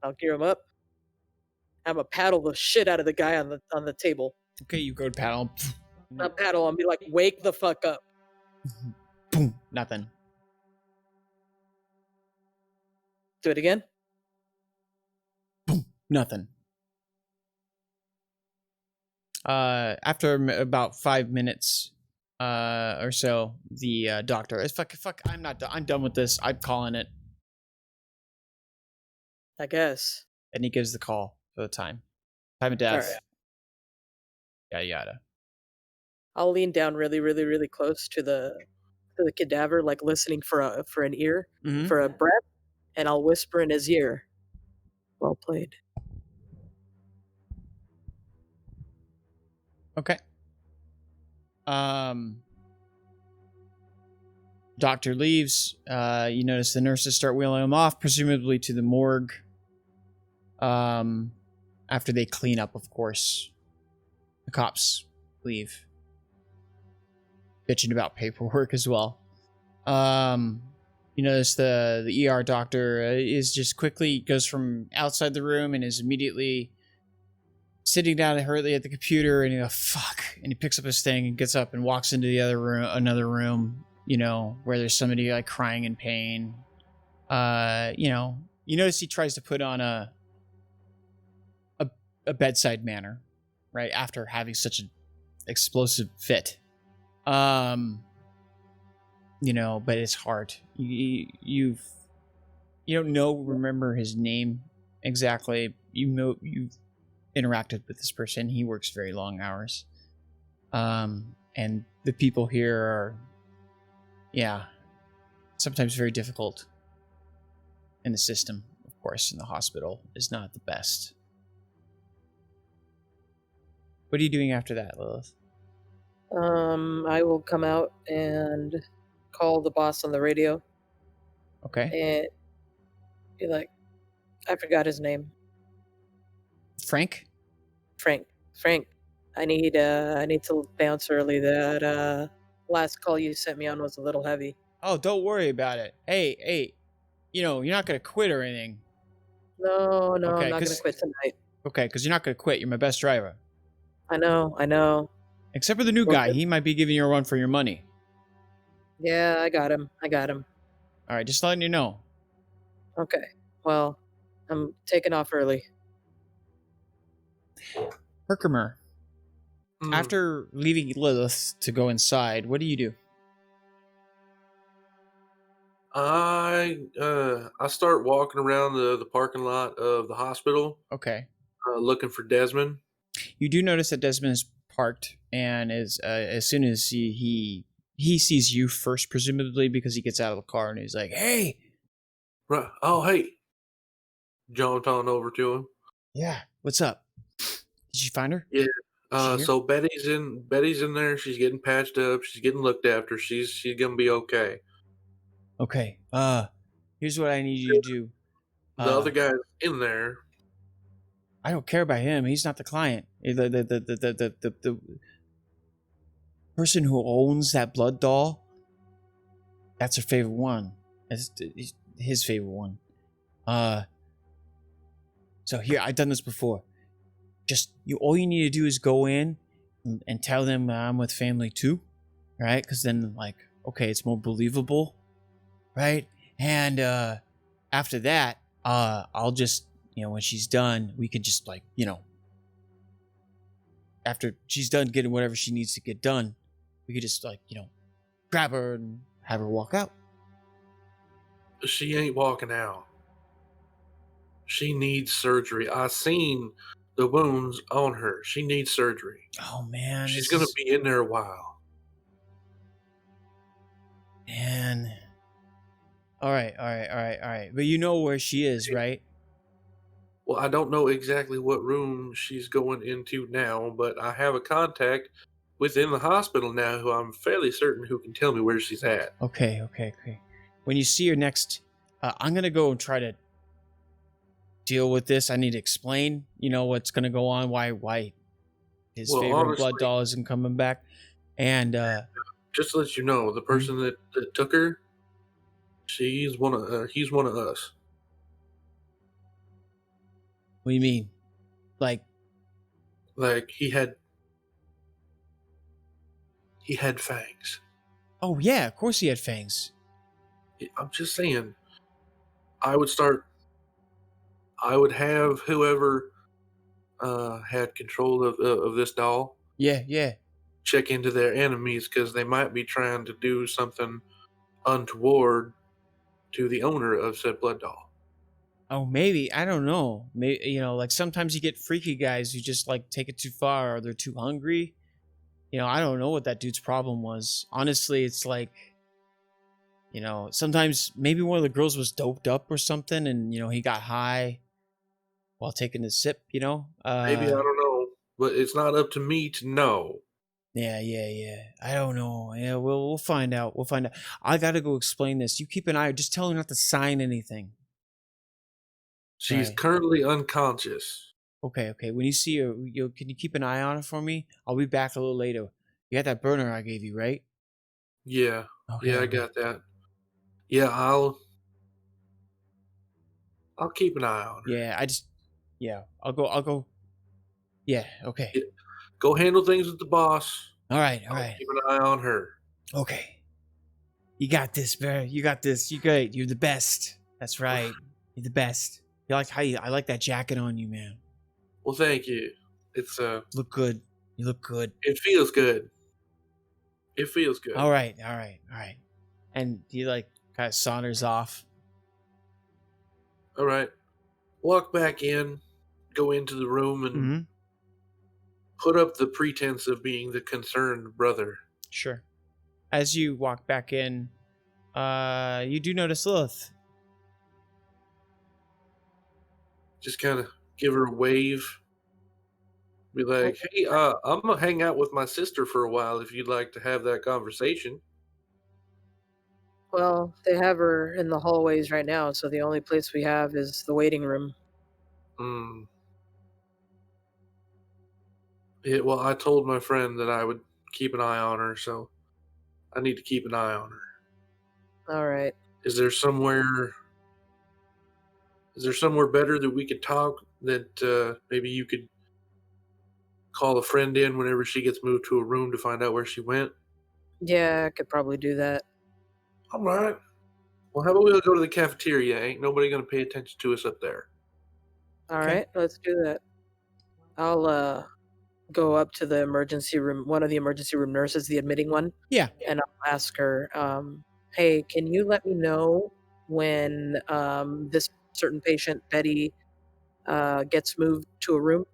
I'll gear him up. I'm gonna paddle the shit out of the guy on the table. Okay, you go to paddle. Not paddle. I'll be like, wake the fuck up. Boom. Nothing. Do it again. Boom. Nothing. After about 5 minutes or so, the doctor is fuck. I'm done with this. I'm calling it. I guess. And he gives the call for the time of death. All right. Yada yada. I'll lean down really, really, really close to the cadaver, like listening for an ear, for a breath, and I'll whisper in his ear. Well played. Okay. Doctor leaves. You notice the nurses start wheeling him off, presumably to the morgue. After they clean up, of course. The cops leave. Bitching about paperwork as well. You notice the ER doctor is just quickly goes from outside the room and is immediately sitting down hurriedly at the computer, and he goes, fuck. And he picks up his thing and gets up and walks into the other room, another room, where there's somebody like crying in pain. You notice he tries to put on a bedside manner, right? After having such an explosive fit. But it's hard. You don't remember his name exactly. You've interacted with this person. He works very long hours. And the people here are, sometimes very difficult. And the system, of course, in the hospital is not the best. What are you doing after that, Lilith? I will come out and call the boss on the radio. Okay. And be like, I forgot his name. Frank. Frank. I need to bounce early that last call you sent me on was a little heavy. Oh, don't worry about it. Hey, you're not gonna quit or anything. No, I'm Okay, not gonna quit tonight. because you're not gonna quit. You're my best driver. I know. Except for the new Well, guy. He might be giving you a run for your money. Yeah, I got him. All right, just letting you know. Okay. Well, I'm taking off early. Herkermer, Hmm. after leaving Lillith to go inside, what do you do? I start walking around the parking lot of the hospital, Okay. looking for Desmond. You do notice that Desmond is parked, and as soon as he sees you first, presumably because he gets out of the car and he's like, "Hey, Right. Oh, hey. Jumped on over to him. yeah, what's up? Did you find her?" Yeah. She here? So Betty's in there. She's getting patched up. She's getting looked after. She's gonna be okay. Okay. Here's what I need you to do. The other guy's in there. I don't care about him. He's not the client. The person who owns that blood doll, that's her favorite one. That's his favorite one. So here, I've done this before. Just all you need to do is go in and tell them I'm with family too, right? Because then, like, okay, it's more believable, right? And after that, I'll just, when she's done, we could just, like, after she's done getting whatever she needs to get done, we could just, like, grab her and have her walk out. She ain't walking out. She needs surgery. I seen the wounds on her. She needs surgery. Oh man, She's gonna be in there a while. Man. All right. But you know where she is, right? Well, I don't know exactly what room she's going into now, but I have a contact within the hospital now who I'm fairly certain who can tell me where she's at. Okay. When you see her next, I'm gonna go and try to deal with this. I need to explain, what's gonna go on, why his favorite honestly, blood doll isn't coming back, and just to let you know, the person that took her, he's one of us. What do you mean? Like he had fangs. Oh yeah, of course he had fangs. I'm just saying, I would have whoever had control of this doll. Yeah. Check into their enemies because they might be trying to do something untoward to the owner of said blood doll. Oh, maybe. I don't know. Maybe, like sometimes you get freaky guys who just like take it too far or they're too hungry. I don't know what that dude's problem was. Honestly, it's like, sometimes maybe one of the girls was doped up or something and, he got high while taking a sip, Maybe, I don't know, but it's not up to me to know. Yeah. I don't know. Yeah, we'll find out. I gotta go explain this. You keep an eye. Just tell her not to sign anything. She's Right. currently unconscious. Okay. When you see her, can you keep an eye on her for me? I'll be back a little later. You got that burner I gave you, right? Yeah. Okay. Yeah, I got that. Yeah, I'll keep an eye on her. Yeah, I'll go. Yeah, okay. Yeah. Go handle things with the boss. All right. Keep an eye on her. Okay. You got this, Bear. You got this. You're great. You're the best. That's right. You're the best. I like that jacket on you, man. Well, thank you. It's Look good. You look good. It feels good. All right. And he like kind of saunters off. All right. Walk back in, go into the room and put up the pretense of being the concerned brother. Sure. As you walk back in, you do notice Lilith. Just kind of give her a wave. Be like, hey, I'm going to hang out with my sister for a while if you'd like to have that conversation. Well, they have her in the hallways right now, so the only place we have is the waiting room. Yeah, well, I told my friend that I would keep an eye on her, so I need to keep an eye on her. All right. Is there somewhere better that we could talk, that maybe you could call a friend in whenever she gets moved to a room to find out where she went? Yeah, I could probably do that. All right. Well, how about we go to the cafeteria? Ain't nobody going to pay attention to us up there. All Okay. right, let's do that. I'll go up to the emergency room, one of the emergency room nurses, the admitting one. Yeah. And I'll ask her, hey, can you let me know when this certain patient, Betty, gets moved to a room?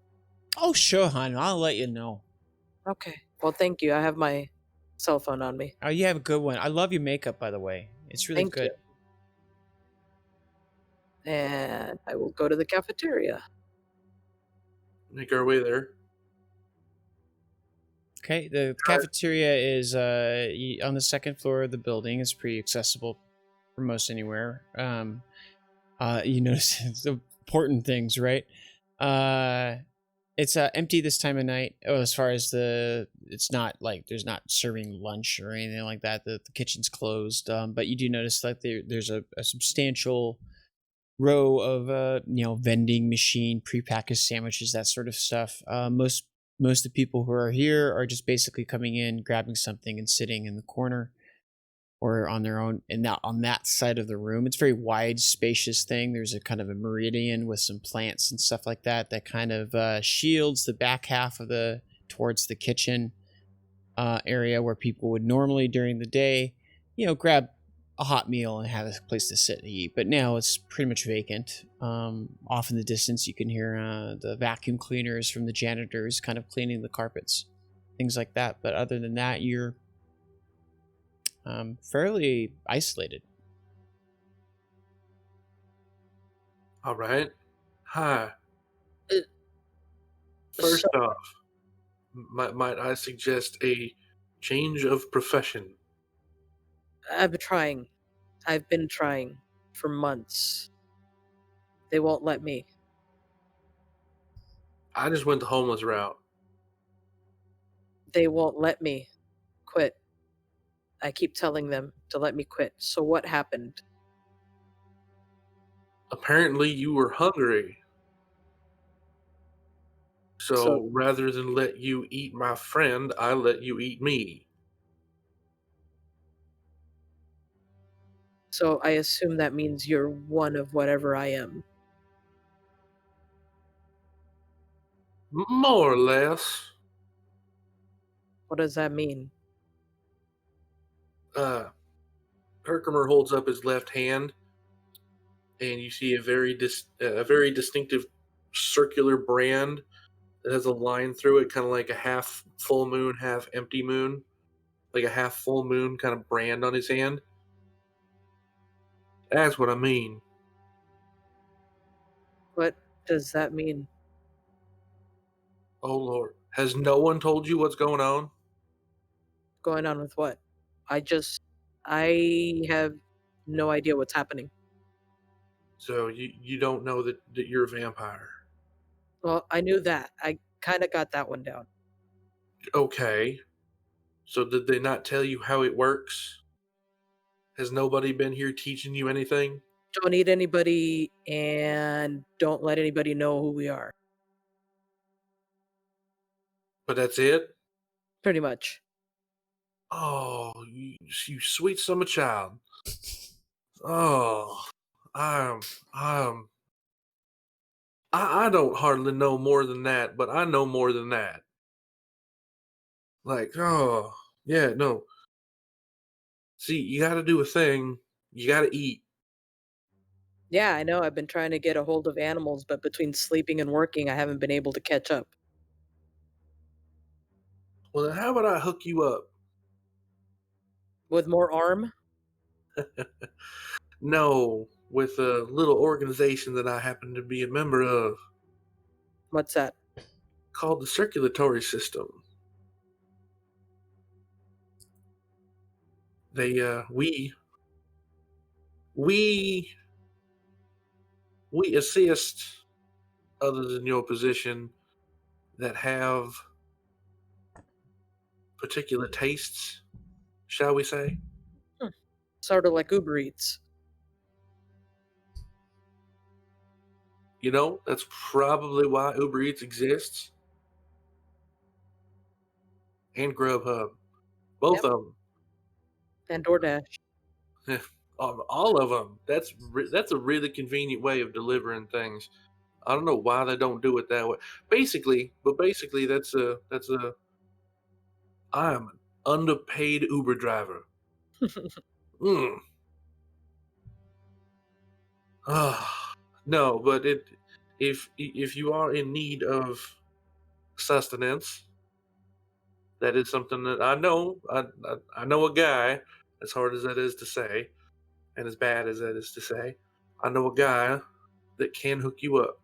Oh, sure, hon. I'll let you know. Okay. Well, thank you. I have my cell phone on me. Oh, you have a good one. I love your makeup, by the way. It's really Thank good. you. And I will go to the cafeteria. Make our way there. Okay, the cafeteria is on the second floor of the building. It's pretty accessible for most anywhere. You notice the important things, right? It's empty this time of night. Oh, as far as it's not like there's not serving lunch or anything like that. The kitchen's closed. But you do notice like there's a substantial row of vending machine, prepackaged sandwiches, that sort of stuff. Most of the people who are here are just basically coming in, grabbing something, and sitting in the corner or on their own. And now on that side of the room, it's a very wide, spacious thing. There's a kind of a meridian with some plants and stuff like that kind of shields the back half of towards the kitchen area where people would normally during the day, grab a hot meal and have a place to sit and eat. But now it's pretty much vacant. Off in the distance, you can hear the vacuum cleaners from the janitors kind of cleaning the carpets, things like that. But other than that, you're fairly isolated. All right. Hi. First off, might I suggest a change of profession? I've been trying for months. They won't let me. I just went the homeless route. They won't let me quit. I keep telling them to let me quit. So what happened? Apparently, you were hungry. So rather than let you eat my friend, I let you eat me. So I assume that means you're one of whatever I am. More or less. What does that mean? Herkermer holds up his left hand, and you see a very distinctive circular brand that has a line through it, kind of like a half full moon, half empty moon, like a half full moon kind of brand on his hand. That's what I mean. What does that mean? Oh Lord, has no one told you what's going on? Going on with what? I have no idea what's happening. So you don't know that you're a vampire? Well, I knew that. I kind of got that one down. Okay. So did they not tell you how it works? Has nobody been here teaching you anything? Don't eat anybody and don't let anybody know who we are. But that's it? Pretty much. Oh, you sweet summer child. Oh, I don't hardly know more than that, but I know more than that. Like, oh, yeah, no. See, you gotta do a thing. You gotta eat. Yeah, I know. I've been trying to get a hold of animals, but between sleeping and working, I haven't been able to catch up. Well, then how about I hook you up? With more arm? No, with a little organization that I happen to be a member of What's that? called the circulatory system. They, we assist others in your position that have particular tastes, shall we say? Sort of like Uber Eats. You know, that's probably why Uber Eats exists. And Grubhub. Both Yep. of them. And DoorDash. All of them. That's a really convenient way of delivering things. I don't know why they don't do it that way. Basically, that's a I'm an underpaid Uber driver. Mm. No, but if you are in need of sustenance, that is something that I know. I know a guy, as hard as that is to say, and as bad as that is to say, I know a guy that can hook you up.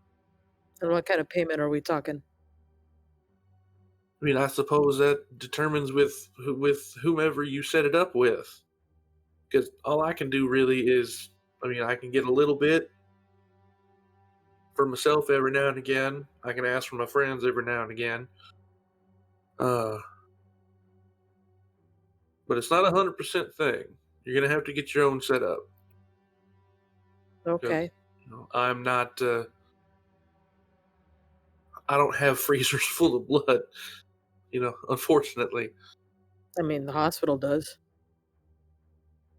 And what kind of payment are we talking? I mean, I suppose that determines with whomever you set it up with. Because all I can do really is, I mean, I can get a little bit for myself every now and again. I can ask for my friends every now and again. But it's not 100% thing. You're gonna have to get your own setup. Okay. You know, I'm not. I don't have freezers full of blood. You know, unfortunately. I mean, the hospital does.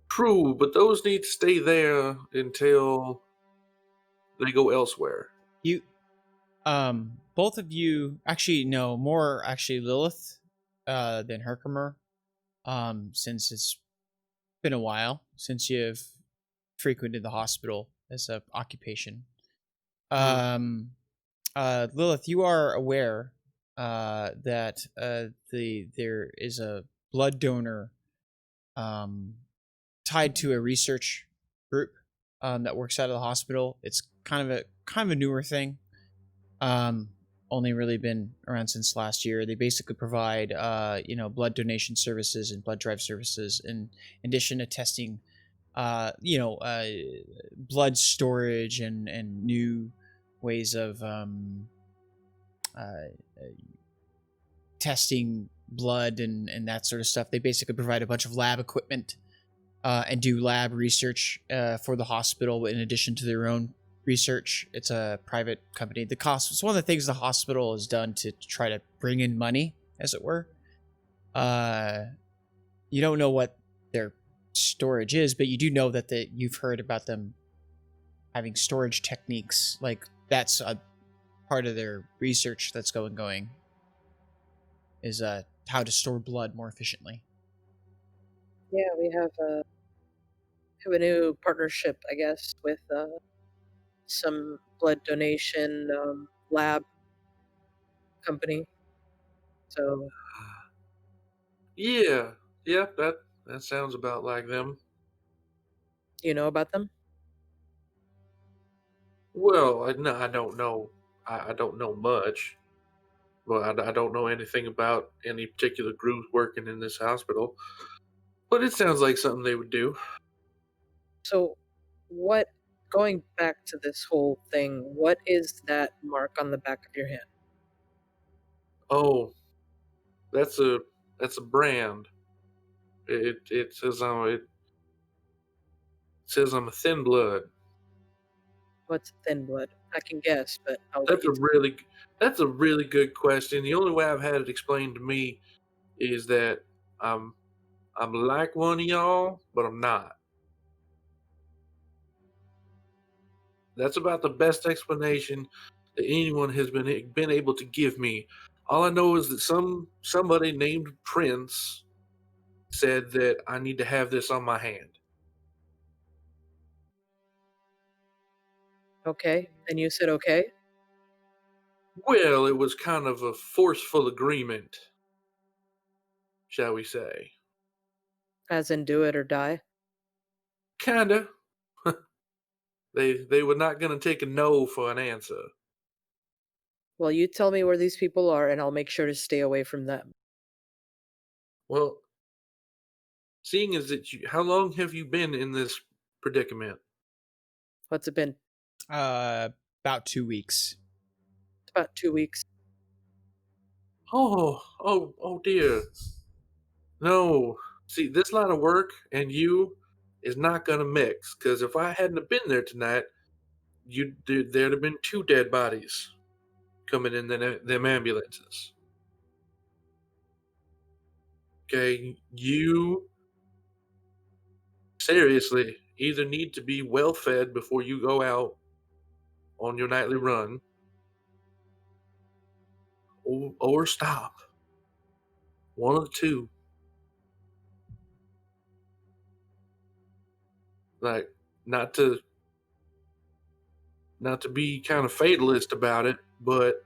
True, but those need to stay there until they go elsewhere. You, both of you actually know more actually Lillith, than Herkermer, since it's been a while since you've frequented the hospital as a occupation. Lillith, you are aware that there is a blood donor tied to a research group that works out of the hospital. It's kind of a newer thing. Only really been around since last year. They basically provide blood donation services and blood drive services in addition to testing blood storage and new ways of testing blood and that sort of stuff. They basically provide a bunch of lab equipment and do lab research for the hospital in addition to their own research. It's a private company. The cost, it's one of the things the hospital has done to try to bring in money, as it were. You don't know what their storage is, but you do know that you've heard about them having storage techniques. Like, that's a part of their research that's going is how to store blood more efficiently. Yeah, we have a new partnership, I guess, with some blood donation lab company. So Yeah, that sounds about like them. you know about them? Well, no, I don't know. I don't know much. Well, I don't know anything about any particular groups working in this hospital. But it sounds like something they would do. So what, going back to this whole thing, what is that mark on the back of your hand? Oh, that's a brand. It says I'm a thin blood. What's thin blood? I can guess, but I'll let That's you that's a really good question. The only way I've had it explained to me is that I'm like one of y'all, but I'm not. That's about the best explanation that anyone has been able to give me. All I know is that somebody named Prince said that I need to have this on my hand. Okay, and you said okay? Well, it was kind of a forceful agreement, shall we say. As in do it or die? Kinda. They were not gonna take a no for an answer. Well, you tell me where these people are, and I'll make sure to stay away from them. Well, seeing as that how long have you been in this predicament? What's it been? About 2 weeks. It's about 2 weeks. Oh dear. No. See, this line of work and you is not gonna mix. Because if I hadn't have been there tonight, there'd have been 2 dead bodies coming in them ambulances. Okay, you seriously either need to be well fed before you go out on your nightly run, or stop. One of the two. Like, not to be kind of fatalist about it, but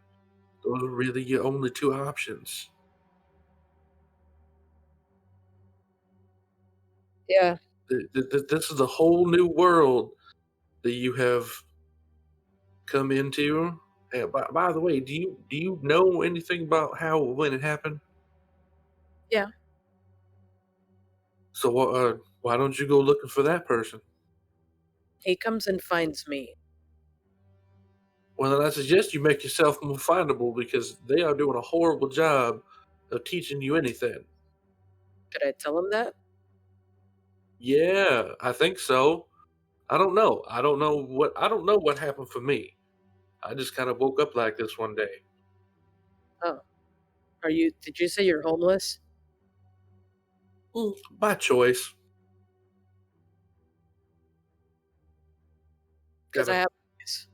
those are really your only 2 options. Yeah. This is a whole new world that you have come into. And by the way, do you know anything about how when it happened? Yeah. So why don't you go looking for that person? He comes and finds me. Well, then I suggest you make yourself more findable because they are doing a horrible job of teaching you anything. Should I tell him that? Yeah, I think so. I don't know. I don't know what happened for me. I just kind of woke up like this one day. Oh. Did you say you're homeless? By choice. Because I have a place.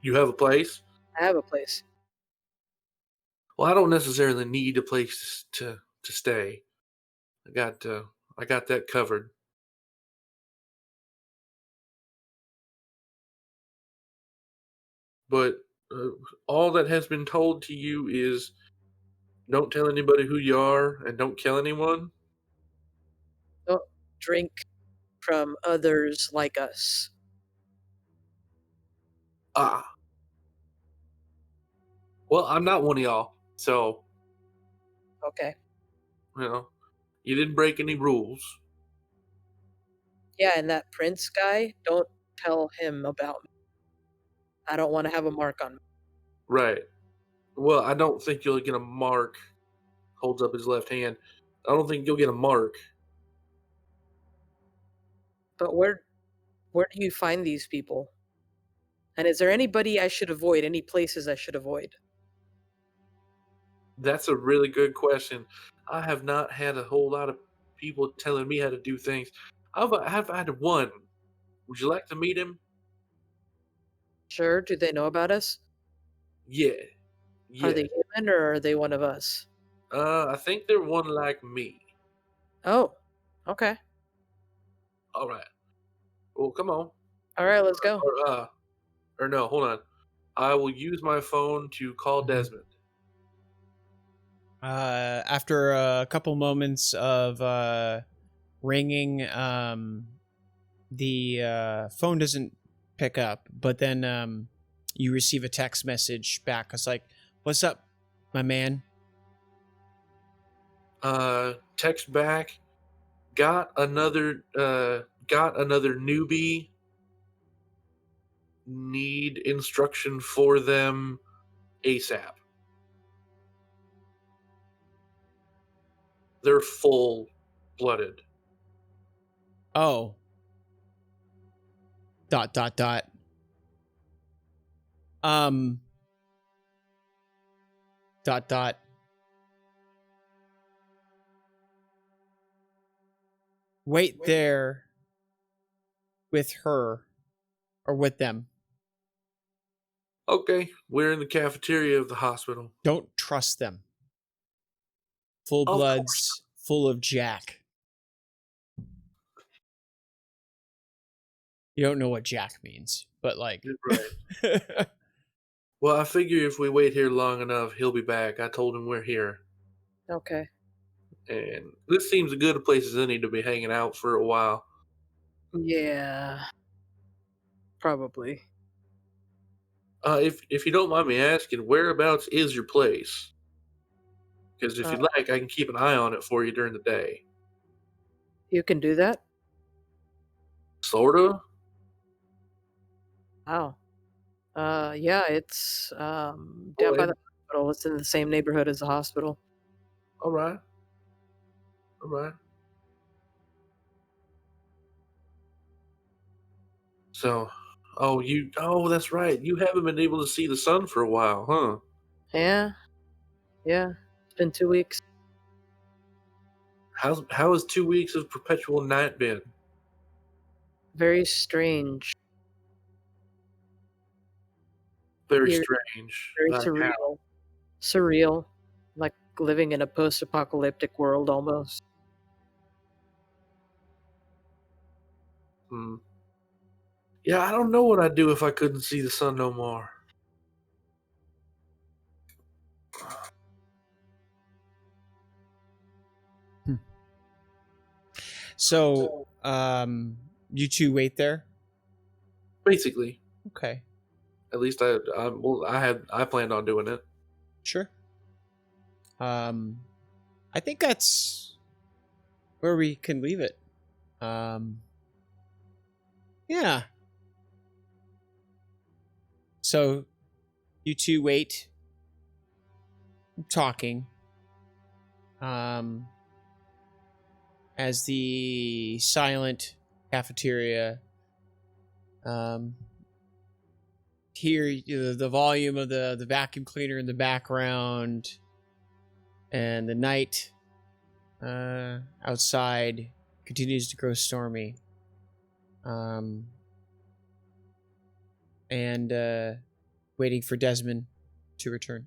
You have a place? I have a place. Well, I don't necessarily need a place to stay. I got that covered. But all that has been told to you is don't tell anybody who you are and don't kill anyone. Don't drink from others like us. Ah. Well, I'm not one of y'all, so Okay. You didn't break any rules. Yeah, and that prince guy, don't tell him about me. I don't want to have a mark on me. Right. Well, I don't think you'll get a mark. Holds up his left hand. I don't think you'll get a mark. But where do you find these people? And is there anybody I should avoid? Any places I should avoid? That's a really good question. I have not had a whole lot of people telling me how to do things. I've had one. Would you like to meet him? Sure. Do they know about us? Yeah. Are they human or are they one of us? I think they're one like me. Oh, okay. All right. Well, come on. All right, let's go. Or no, hold on. I will use my phone to call Desmond. After a couple moments of ringing, the phone doesn't pick up, but then you receive a text message back. It's like, "What's up, my man?" Text back. Got another newbie. Need instruction for them ASAP. They're full-blooded. Oh. ... Wait there with her or with them. Okay, we're in the cafeteria of the hospital. Don't trust them. Full bloods, full of Jack. You don't know what Jack means, but like... Right. Well, I figure if we wait here long enough, he'll be back. I told him we're here. Okay. And this seems as good a place as any to be hanging out for a while. Yeah. Probably. If you don't mind me asking, whereabouts is your place? Because if you'd like, I can keep an eye on it for you during the day. You can do that? Sorta? Wow. Yeah, it's down by the hospital. It's in the same neighborhood as the hospital. All right. So, oh, that's right. You haven't been able to see the sun for a while, huh? Yeah. It's been 2 weeks. How has 2 weeks of perpetual night been? Very strange. Very Eerie, strange. very Like how? surreal. Surreal. Like living in a post-apocalyptic world almost. Hmm. Yeah, I don't know what I'd do if I couldn't see the sun no more. So, you two wait there. Basically, Okay, at least I planned on doing it. sure. I think that's where we can leave it. Yeah. So, you two wait, talking. As the silent cafeteria, hear the volume of the vacuum cleaner in the background, and the night outside continues to grow stormy. And waiting for Desmond to return.